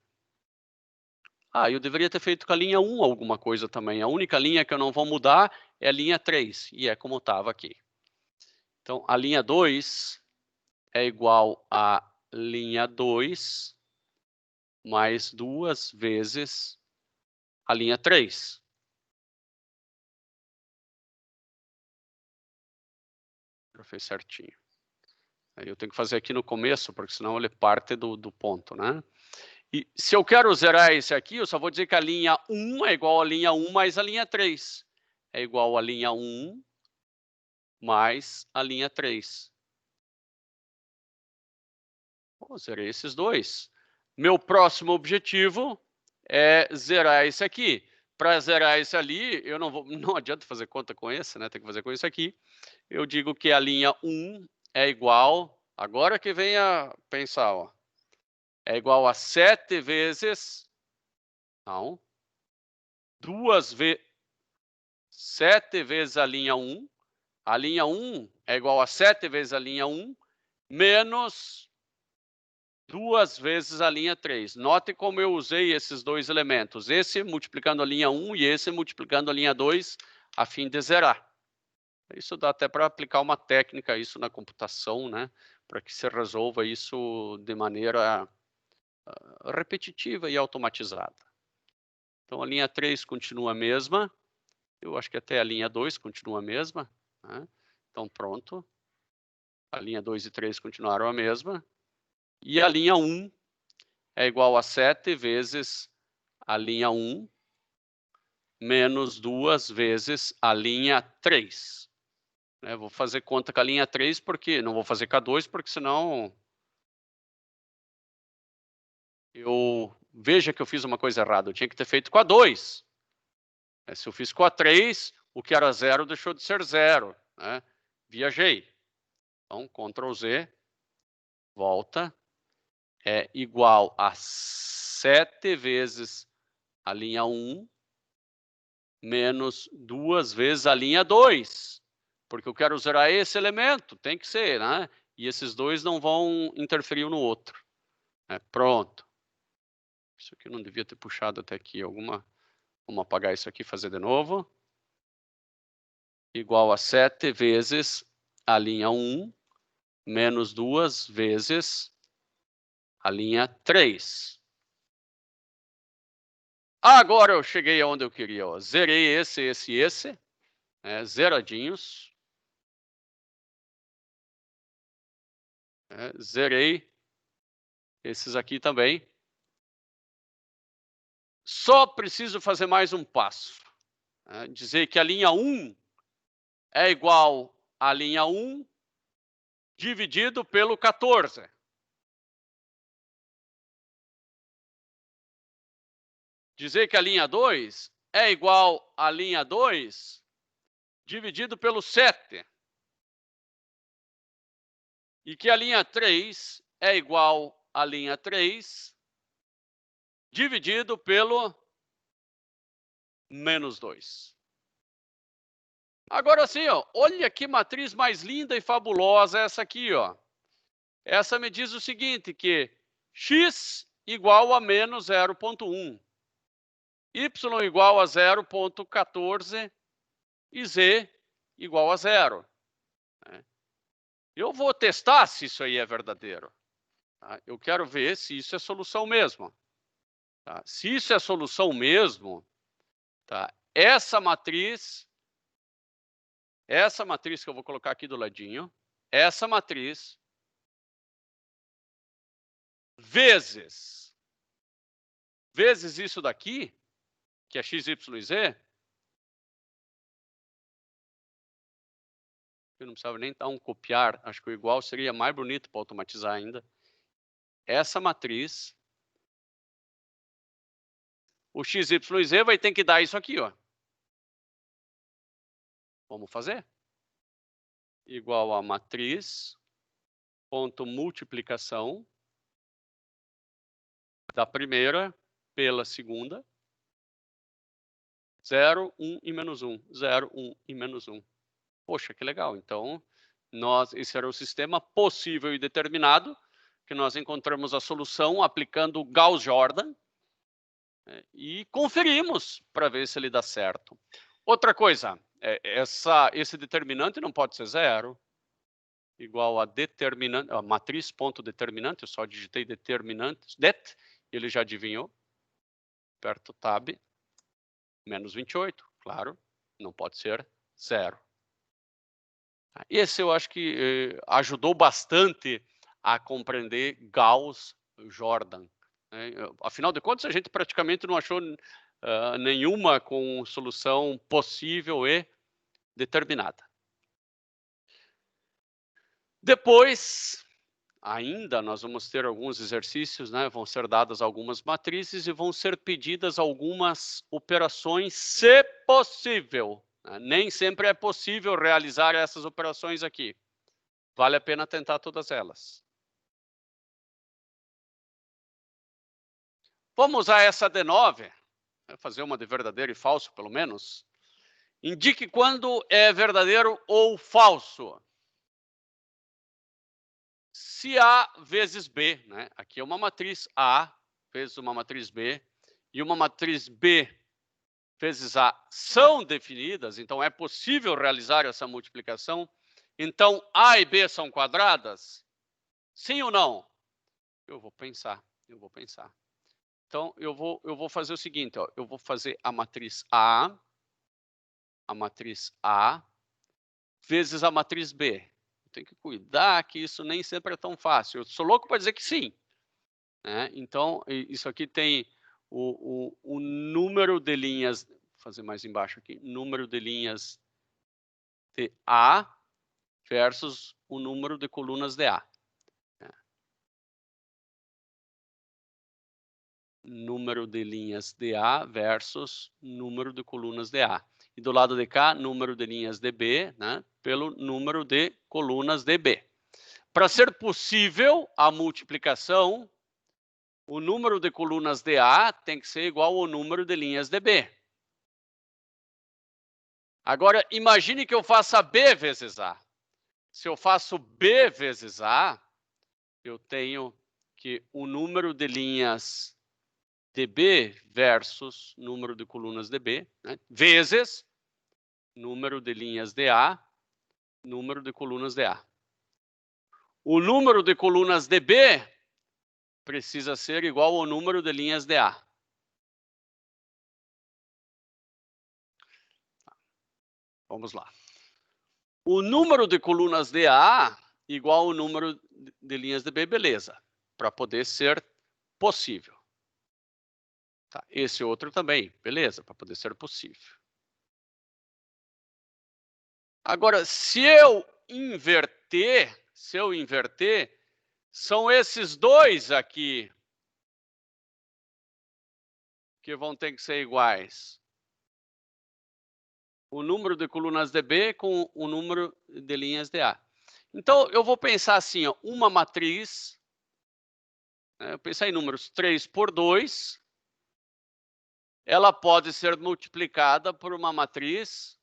S1: eu deveria ter feito com a linha 1 alguma coisa também. A única linha que eu não vou mudar é a linha 3, e é como estava aqui. Então, a linha 2 é igual a linha 2 mais 2 vezes a linha 3. Já fez certinho. Aí eu tenho que fazer aqui no começo, porque senão ele parte do ponto, né? E se eu quero zerar esse aqui, eu só vou dizer que a linha 1 é igual a linha 1 mais a linha 3. É igual a linha 1 mais a linha 3. Zerei esses dois. Meu próximo objetivo é zerar esse aqui. Para zerar esse ali, eu não adianta fazer conta com esse, né? Tem que fazer com esse aqui. Eu digo que a linha 1 é igual, agora que vem a pensar, ó. é igual a 7 vezes... Não. 7 vezes a linha 1. A linha 1 é igual a 7 vezes a linha 1, menos 2 vezes a linha 3. Note como eu usei esses dois elementos. Esse multiplicando a linha 1 e esse multiplicando a linha 2, a fim de zerar. Isso dá até para aplicar uma técnica isso na computação, né? Para que se resolva isso de maneira repetitiva e automatizada. Então, a linha 3 continua a mesma. Eu acho que até a linha 2 continua a mesma. Né? Então, pronto. A linha 2 e 3 continuaram a mesma. E a linha 1 é igual a 7 vezes a linha 1 menos 2 vezes a linha 3. Vou fazer conta com a linha 3, porque não vou fazer com a 2, porque senão eu veja que eu fiz uma coisa errada. Eu tinha que ter feito com a 2. Se eu fiz com a 3, o que era 0 deixou de ser 0. Né? Viajei. Então, Ctrl Z, volta, é igual a 7 vezes a linha 1 menos 2 vezes a linha 2. Porque eu quero zerar esse elemento, tem que ser, né? E esses dois não vão interferir um no outro. Pronto. Isso aqui eu não devia ter puxado até aqui. Vamos apagar isso aqui e fazer de novo. Igual a 7 vezes a linha 1 menos 2 vezes a linha 3. Agora eu cheguei aonde eu queria. Ó. Zerei esse. Zeradinhos. Zerei esses aqui também. Só preciso fazer mais um passo. Dizer que a linha 1 é igual à linha 1 dividido pelo 14. Dizer que a linha 2 é igual à linha 2 dividido pelo 7. E que a linha 3 é igual à linha 3 dividido pelo menos 2. Agora sim, ó, olha que matriz mais linda e fabulosa essa aqui. Ó. Essa me diz o seguinte, que x igual a menos 0,1, y igual a 0,14 e z igual a 0. Eu vou testar se isso aí é verdadeiro. Tá? Eu quero ver se isso é solução mesmo. Tá? Se isso é solução mesmo, tá? Essa matriz que eu vou colocar aqui do ladinho, essa matriz vezes isso daqui, que é x, y e z, eu não precisava nem dar um copiar, acho que o igual seria mais bonito para automatizar ainda. Essa matriz, o x, y e z vai ter que dar isso aqui, ó. Vamos fazer? Igual a matriz, ponto multiplicação da primeira pela segunda, 0, 1 e menos 1, 0, 1 e menos 1. Poxa, que legal. Então, esse era o sistema possível e determinado, que nós encontramos a solução aplicando Gauss-Jordan e conferimos para ver se ele dá certo. Outra coisa, esse determinante não pode ser 0, igual a determinante, a matriz ponto determinante, eu só digitei determinante, ele já adivinhou, aperto Tab, menos 28, claro, não pode ser 0. Esse eu acho que ajudou bastante a compreender Gauss-Jordan. Afinal de contas, a gente praticamente não achou nenhuma com solução possível e determinada. Depois, ainda nós vamos ter alguns exercícios, né? Vão ser dadas algumas matrizes e vão ser pedidas algumas operações, se possível. Nem sempre é possível realizar essas operações aqui. Vale a pena tentar todas elas. vamos usar essa D9, fazer uma de verdadeiro e falso, pelo menos. Indique quando é verdadeiro ou falso. Se A vezes B, né? Aqui é uma matriz A vezes uma matriz B, e uma matriz B vezes A são definidas, então é possível realizar essa multiplicação. Então, A e B são quadradas? Sim ou não? Eu vou pensar. Então, eu vou fazer o seguinte, ó, eu vou fazer a matriz A vezes a matriz B. Tem que cuidar que isso nem sempre é tão fácil. Eu sou louco para dizer que sim. Né? Então, isso aqui tem o número de linhas, vou fazer mais embaixo aqui, número de linhas de A versus o número de colunas de A. Número de linhas de A versus número de colunas de A. E do lado de cá, número de linhas de B, né, pelo número de colunas de B. Para ser possível a multiplicação, o número de colunas de A tem que ser igual ao número de linhas de B. Agora, imagine que eu faça B vezes A. Se eu faço B vezes A, eu tenho que o número de linhas dB versus número de colunas dB, né, vezes número de linhas dA, número de colunas dA. O número de colunas dB precisa ser igual ao número de linhas dA. Vamos lá. O número de colunas dA igual ao número de linhas dB, beleza, para poder ser possível. Tá, esse outro também, beleza, para poder ser possível. Agora, se eu inverter, são esses dois aqui que vão ter que ser iguais. O número de colunas dB com o número de linhas dA. Então, eu vou pensar assim, ó, uma matriz, né, eu pensar em números 3 por 2, ela pode ser multiplicada por uma matriz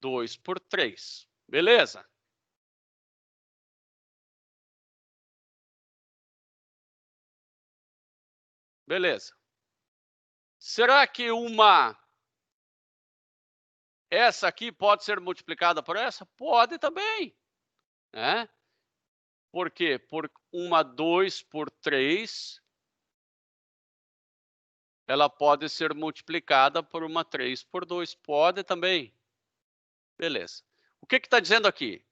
S1: 2 por 3. Beleza? Beleza. Será que essa aqui pode ser multiplicada por essa? Pode também. Né? Por quê? Por uma 2 por 3, ela pode ser multiplicada por uma 3 por 2. Pode também. Beleza. O que está dizendo aqui?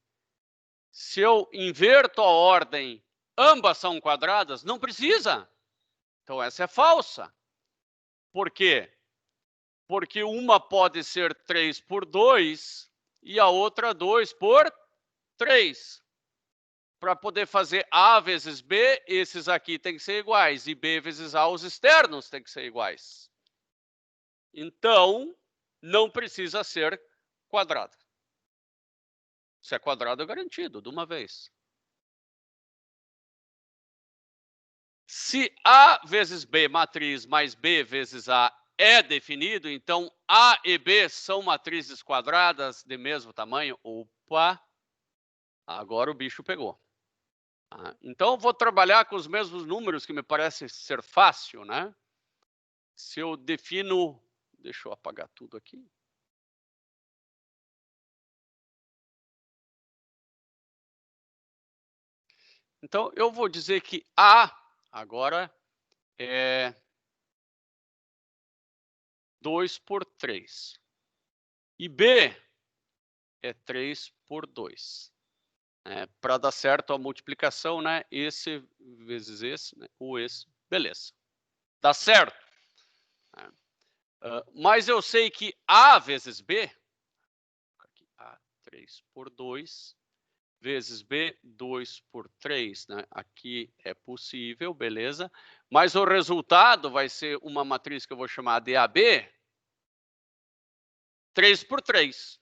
S1: Se eu inverto a ordem, ambas são quadradas? Não precisa. Então, essa é falsa. Por quê? Porque uma pode ser 3 por 2 e a outra 2 por 3. Para poder fazer A vezes B, esses aqui têm que ser iguais. E B vezes A, os externos têm que ser iguais. Então, não precisa ser quadrado. Se é quadrado, é garantido, de uma vez. Se A vezes B, matriz, mais B vezes A é definido, então A e B são matrizes quadradas de mesmo tamanho. Opa! Agora o bicho pegou. Então, vou trabalhar com os mesmos números, que me parece ser fácil, né? Se eu defino... Deixa eu apagar tudo aqui. Então, eu vou dizer que A agora é 2 por 3. E B é 3 por 2. Para dar certo a multiplicação, né? Esse vezes esse, né? Ou esse. Beleza. Dá certo. Mas eu sei que A vezes B, aqui, A 3 por 2, vezes B 2 por 3, né? Aqui é possível, beleza? Mas o resultado vai ser uma matriz que eu vou chamar de AB, 3 por 3.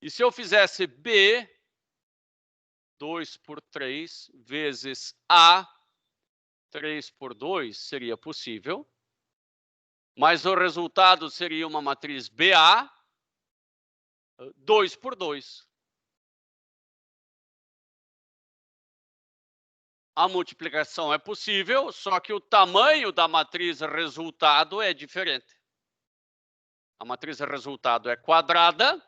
S1: E se eu fizesse B, 2 por 3, vezes A, 3 por 2 seria possível, mas o resultado seria uma matriz BA 2 por 2. A multiplicação é possível, só que o tamanho da matriz resultado é diferente. A matriz resultado é quadrada.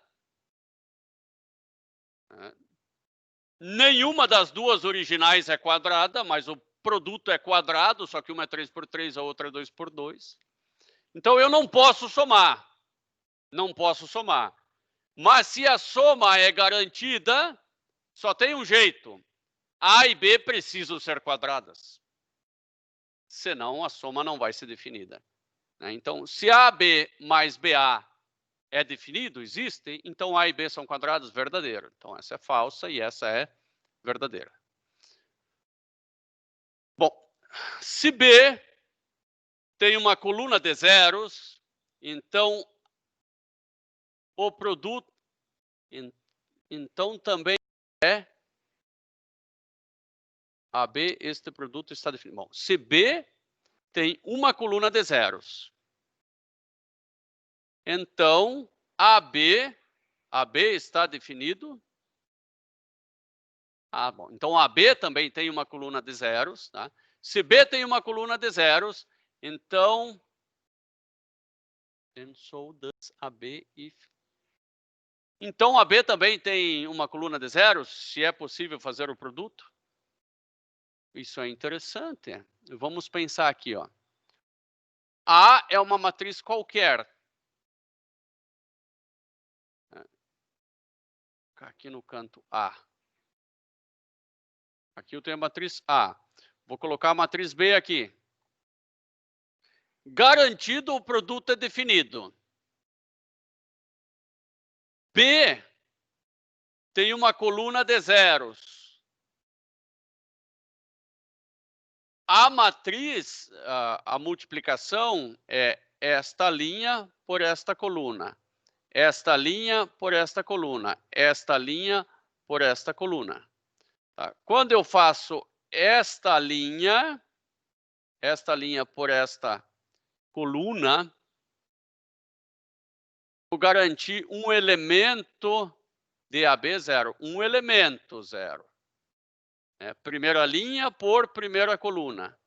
S1: Nenhuma das duas originais é quadrada, mas o produto é quadrado, só que uma é 3 por 3, a outra é 2 por 2. Então, eu não posso somar. Não posso somar. Mas se a soma é garantida, só tem um jeito. A e B precisam ser quadradas. Senão, a soma não vai ser definida. Então, se AB mais BA é definido, existe, então A e B são quadrados, verdadeiro. Então, essa é falsa e essa é verdadeira. Bom, se B tem uma coluna de zeros, então o produto, então também é AB, este produto está definido. Bom, se B tem uma coluna de zeros, então AB está definido. Bom, então AB também tem uma coluna de zeros, tá? Se B tem uma coluna de zeros, então and so does AB if. Então AB também tem uma coluna de zeros, se é possível fazer o produto. Isso é interessante. Vamos pensar aqui, ó. A é uma matriz qualquer. Aqui no canto A. Aqui eu tenho a matriz A. Vou colocar a matriz B aqui. Garantido, o produto é definido. B tem uma coluna de zeros. A matriz, a multiplicação é esta linha por esta coluna. Esta linha por esta coluna. Esta linha por esta coluna. Tá? Quando eu faço esta linha por esta coluna, eu garanti um elemento de AB zero. Um elemento zero. Primeira linha por primeira coluna.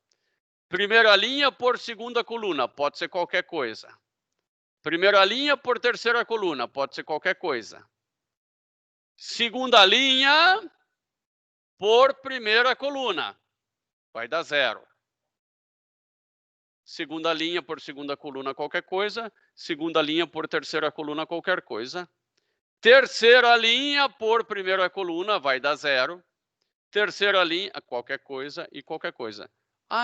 S1: Primeira linha por segunda coluna, pode ser qualquer coisa. Primeira linha por terceira coluna, pode ser qualquer coisa. Segunda linha por primeira coluna, vai dar zero. Segunda linha por segunda coluna, qualquer coisa. Segunda linha por terceira coluna, qualquer coisa. Terceira linha por primeira coluna, vai dar zero. Terceira linha, qualquer coisa e qualquer coisa.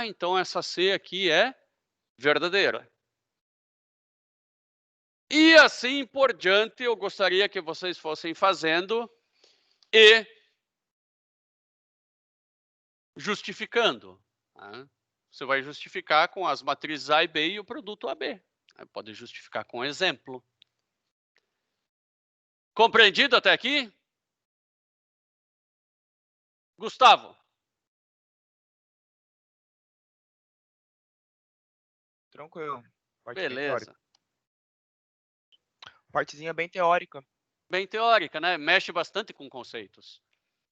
S1: Então essa C aqui é verdadeira. E assim por diante, eu gostaria que vocês fossem fazendo e justificando. Você vai justificar com as matrizes A e B e o produto AB. Pode justificar com exemplo. Compreendido até aqui? Gustavo.
S6: Tranquilo.
S1: Beleza.
S6: Partezinha bem teórica.
S1: Bem teórica, né? Mexe bastante com conceitos.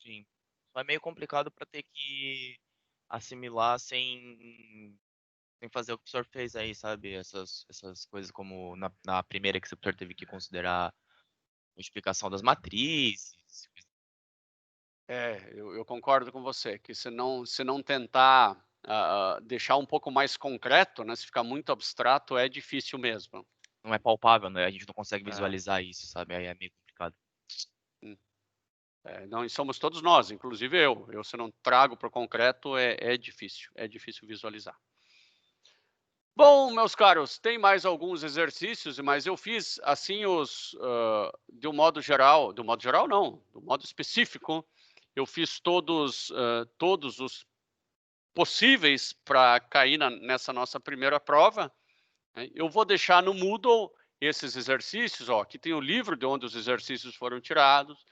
S6: Sim. Só é meio complicado para ter que assimilar sem fazer o que o professor fez aí, sabe? Essas coisas como na primeira que o professor teve que considerar a multiplicação das matrizes.
S1: Eu concordo com você, que se não tentar deixar um pouco mais concreto, né? Se ficar muito abstrato, é difícil mesmo.
S6: Não é palpável, né? A gente não consegue visualizar isso, sabe? Aí é meio complicado.
S1: Não, e somos todos nós, inclusive eu se não trago para o concreto, é difícil visualizar. Bom, meus caros, tem mais alguns exercícios, mas eu fiz assim de um modo geral não, de um modo específico, eu fiz todos os possíveis para cair nessa nossa primeira prova. Eu vou deixar no Moodle esses exercícios, aqui tem o livro de onde os exercícios foram tirados.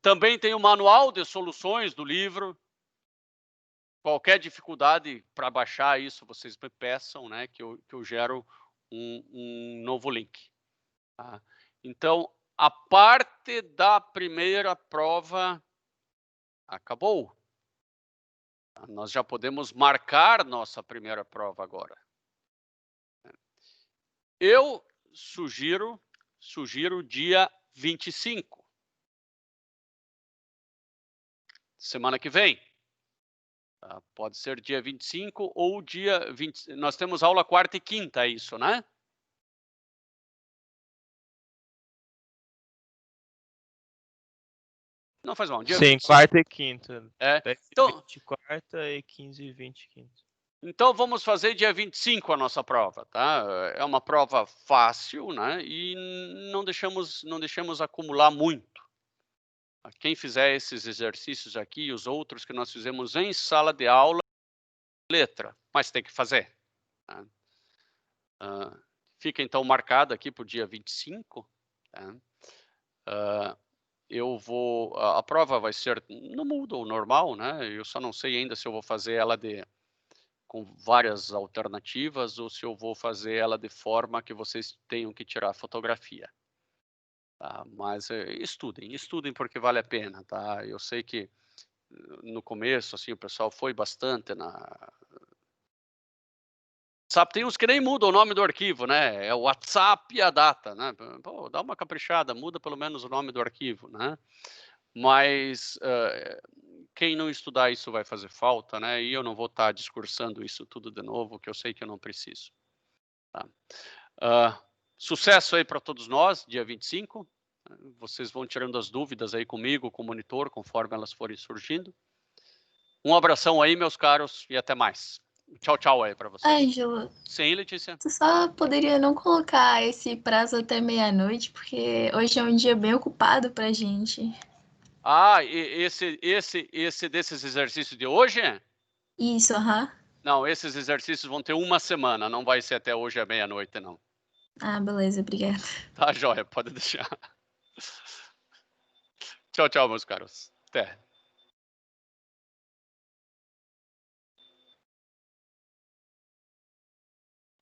S1: Também tem o manual de soluções do livro. qualquer dificuldade para baixar isso, vocês me peçam, né, que eu gero um novo link. Tá? Então, a parte da primeira prova acabou. Nós já podemos marcar nossa primeira prova agora. Eu sugiro dia 25. Semana que vem. Tá? Pode ser dia 25 ou dia 20. Nós temos aula quarta e quinta, é isso, né? Não faz mal. Dia
S7: Sim,
S1: 25.
S7: quarta e quinta.
S1: É.
S7: 10 e
S1: Então,
S7: 20 quarta e 15 e 20 quinta.
S1: Então, vamos fazer dia 25 a nossa prova, tá? É uma prova fácil, né? E não deixamos acumular muito. Quem fizer esses exercícios aqui e os outros que nós fizemos em sala de aula, letra, mas tem que fazer. Tá? Fica então marcado aqui para o dia 25. Tá? A prova vai ser no Moodle normal, né? Eu só não sei ainda se eu vou fazer ela com várias alternativas ou se eu vou fazer ela de forma que vocês tenham que tirar fotografia. Tá? Mas estudem porque vale a pena, tá? Eu sei que no começo, assim, o pessoal foi bastante Sabe, tem uns que nem mudam o nome do arquivo, né? É o WhatsApp e a data, né? Pô, dá uma caprichada, muda pelo menos o nome do arquivo, né? Mas quem não estudar isso vai fazer falta, né? E eu não vou estar discursando isso tudo de novo, que eu sei que eu não preciso. Tá? Sucesso aí para todos nós, dia 25. Vocês vão tirando as dúvidas aí comigo, com o monitor, conforme elas forem surgindo. Um abração aí, meus caros, e até mais. Tchau, tchau aí para vocês.
S5: Ângelo,
S1: Sim, Letícia?
S5: tu só poderia não colocar esse prazo até meia-noite, porque hoje é um dia bem ocupado pra gente.
S1: Esse desses exercícios de hoje?
S5: Isso, aham.
S1: Não, esses exercícios vão ter uma semana, não vai ser até hoje à meia-noite, não.
S5: Ah, beleza, obrigada.
S1: Tá, joia, pode deixar. Tchau, tchau, meus caros. Até.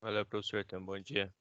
S7: Valeu, professor. Tenha um bom dia.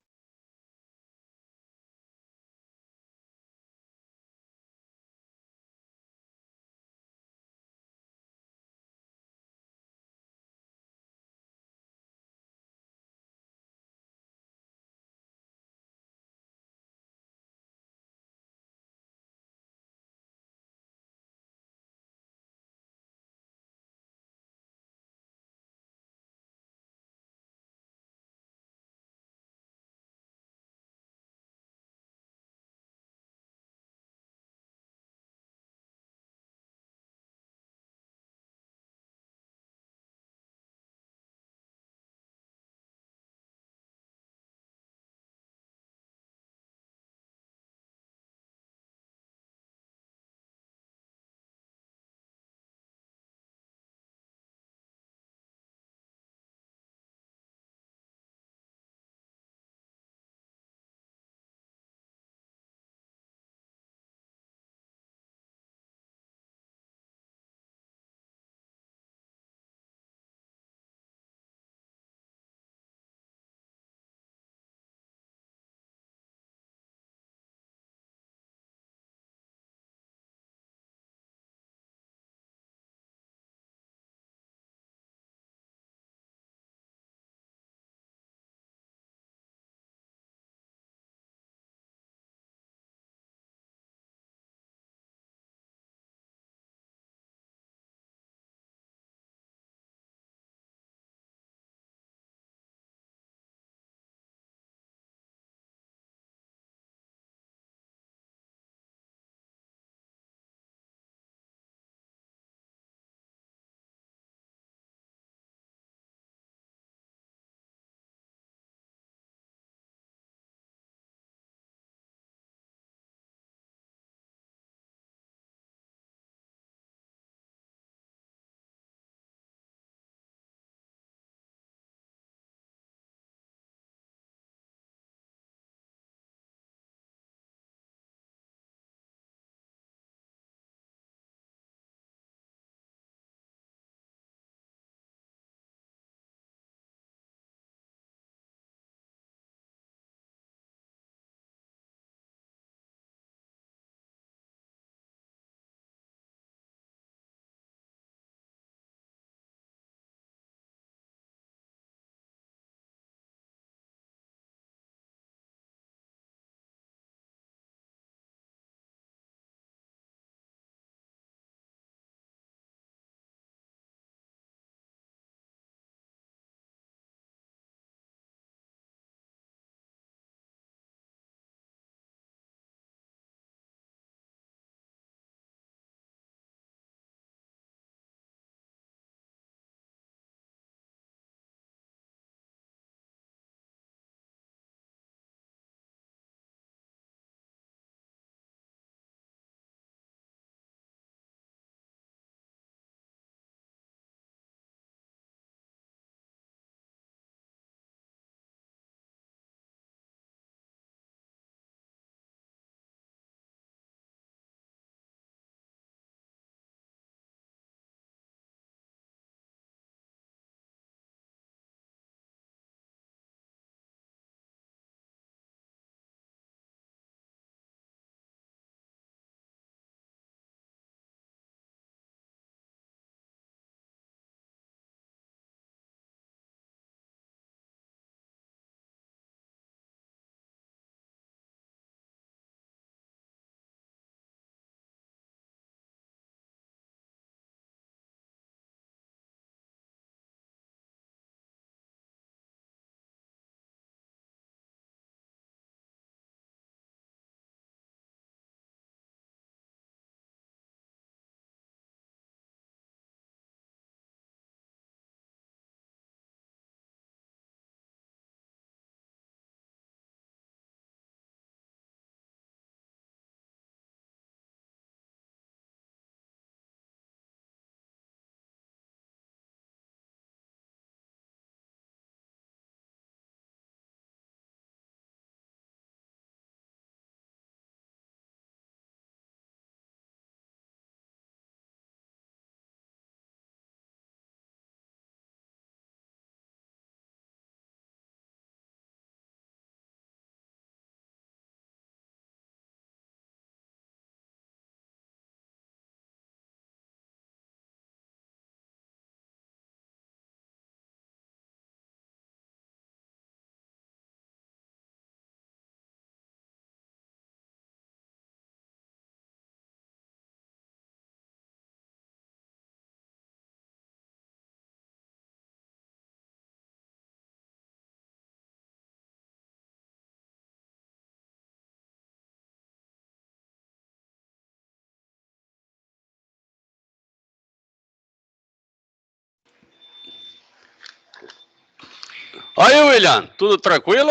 S1: Aí, William, tudo tranquilo?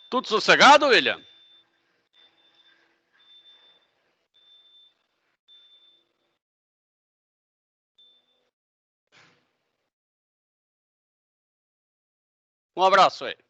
S1: Tudo sossegado, William? Um abraço aí.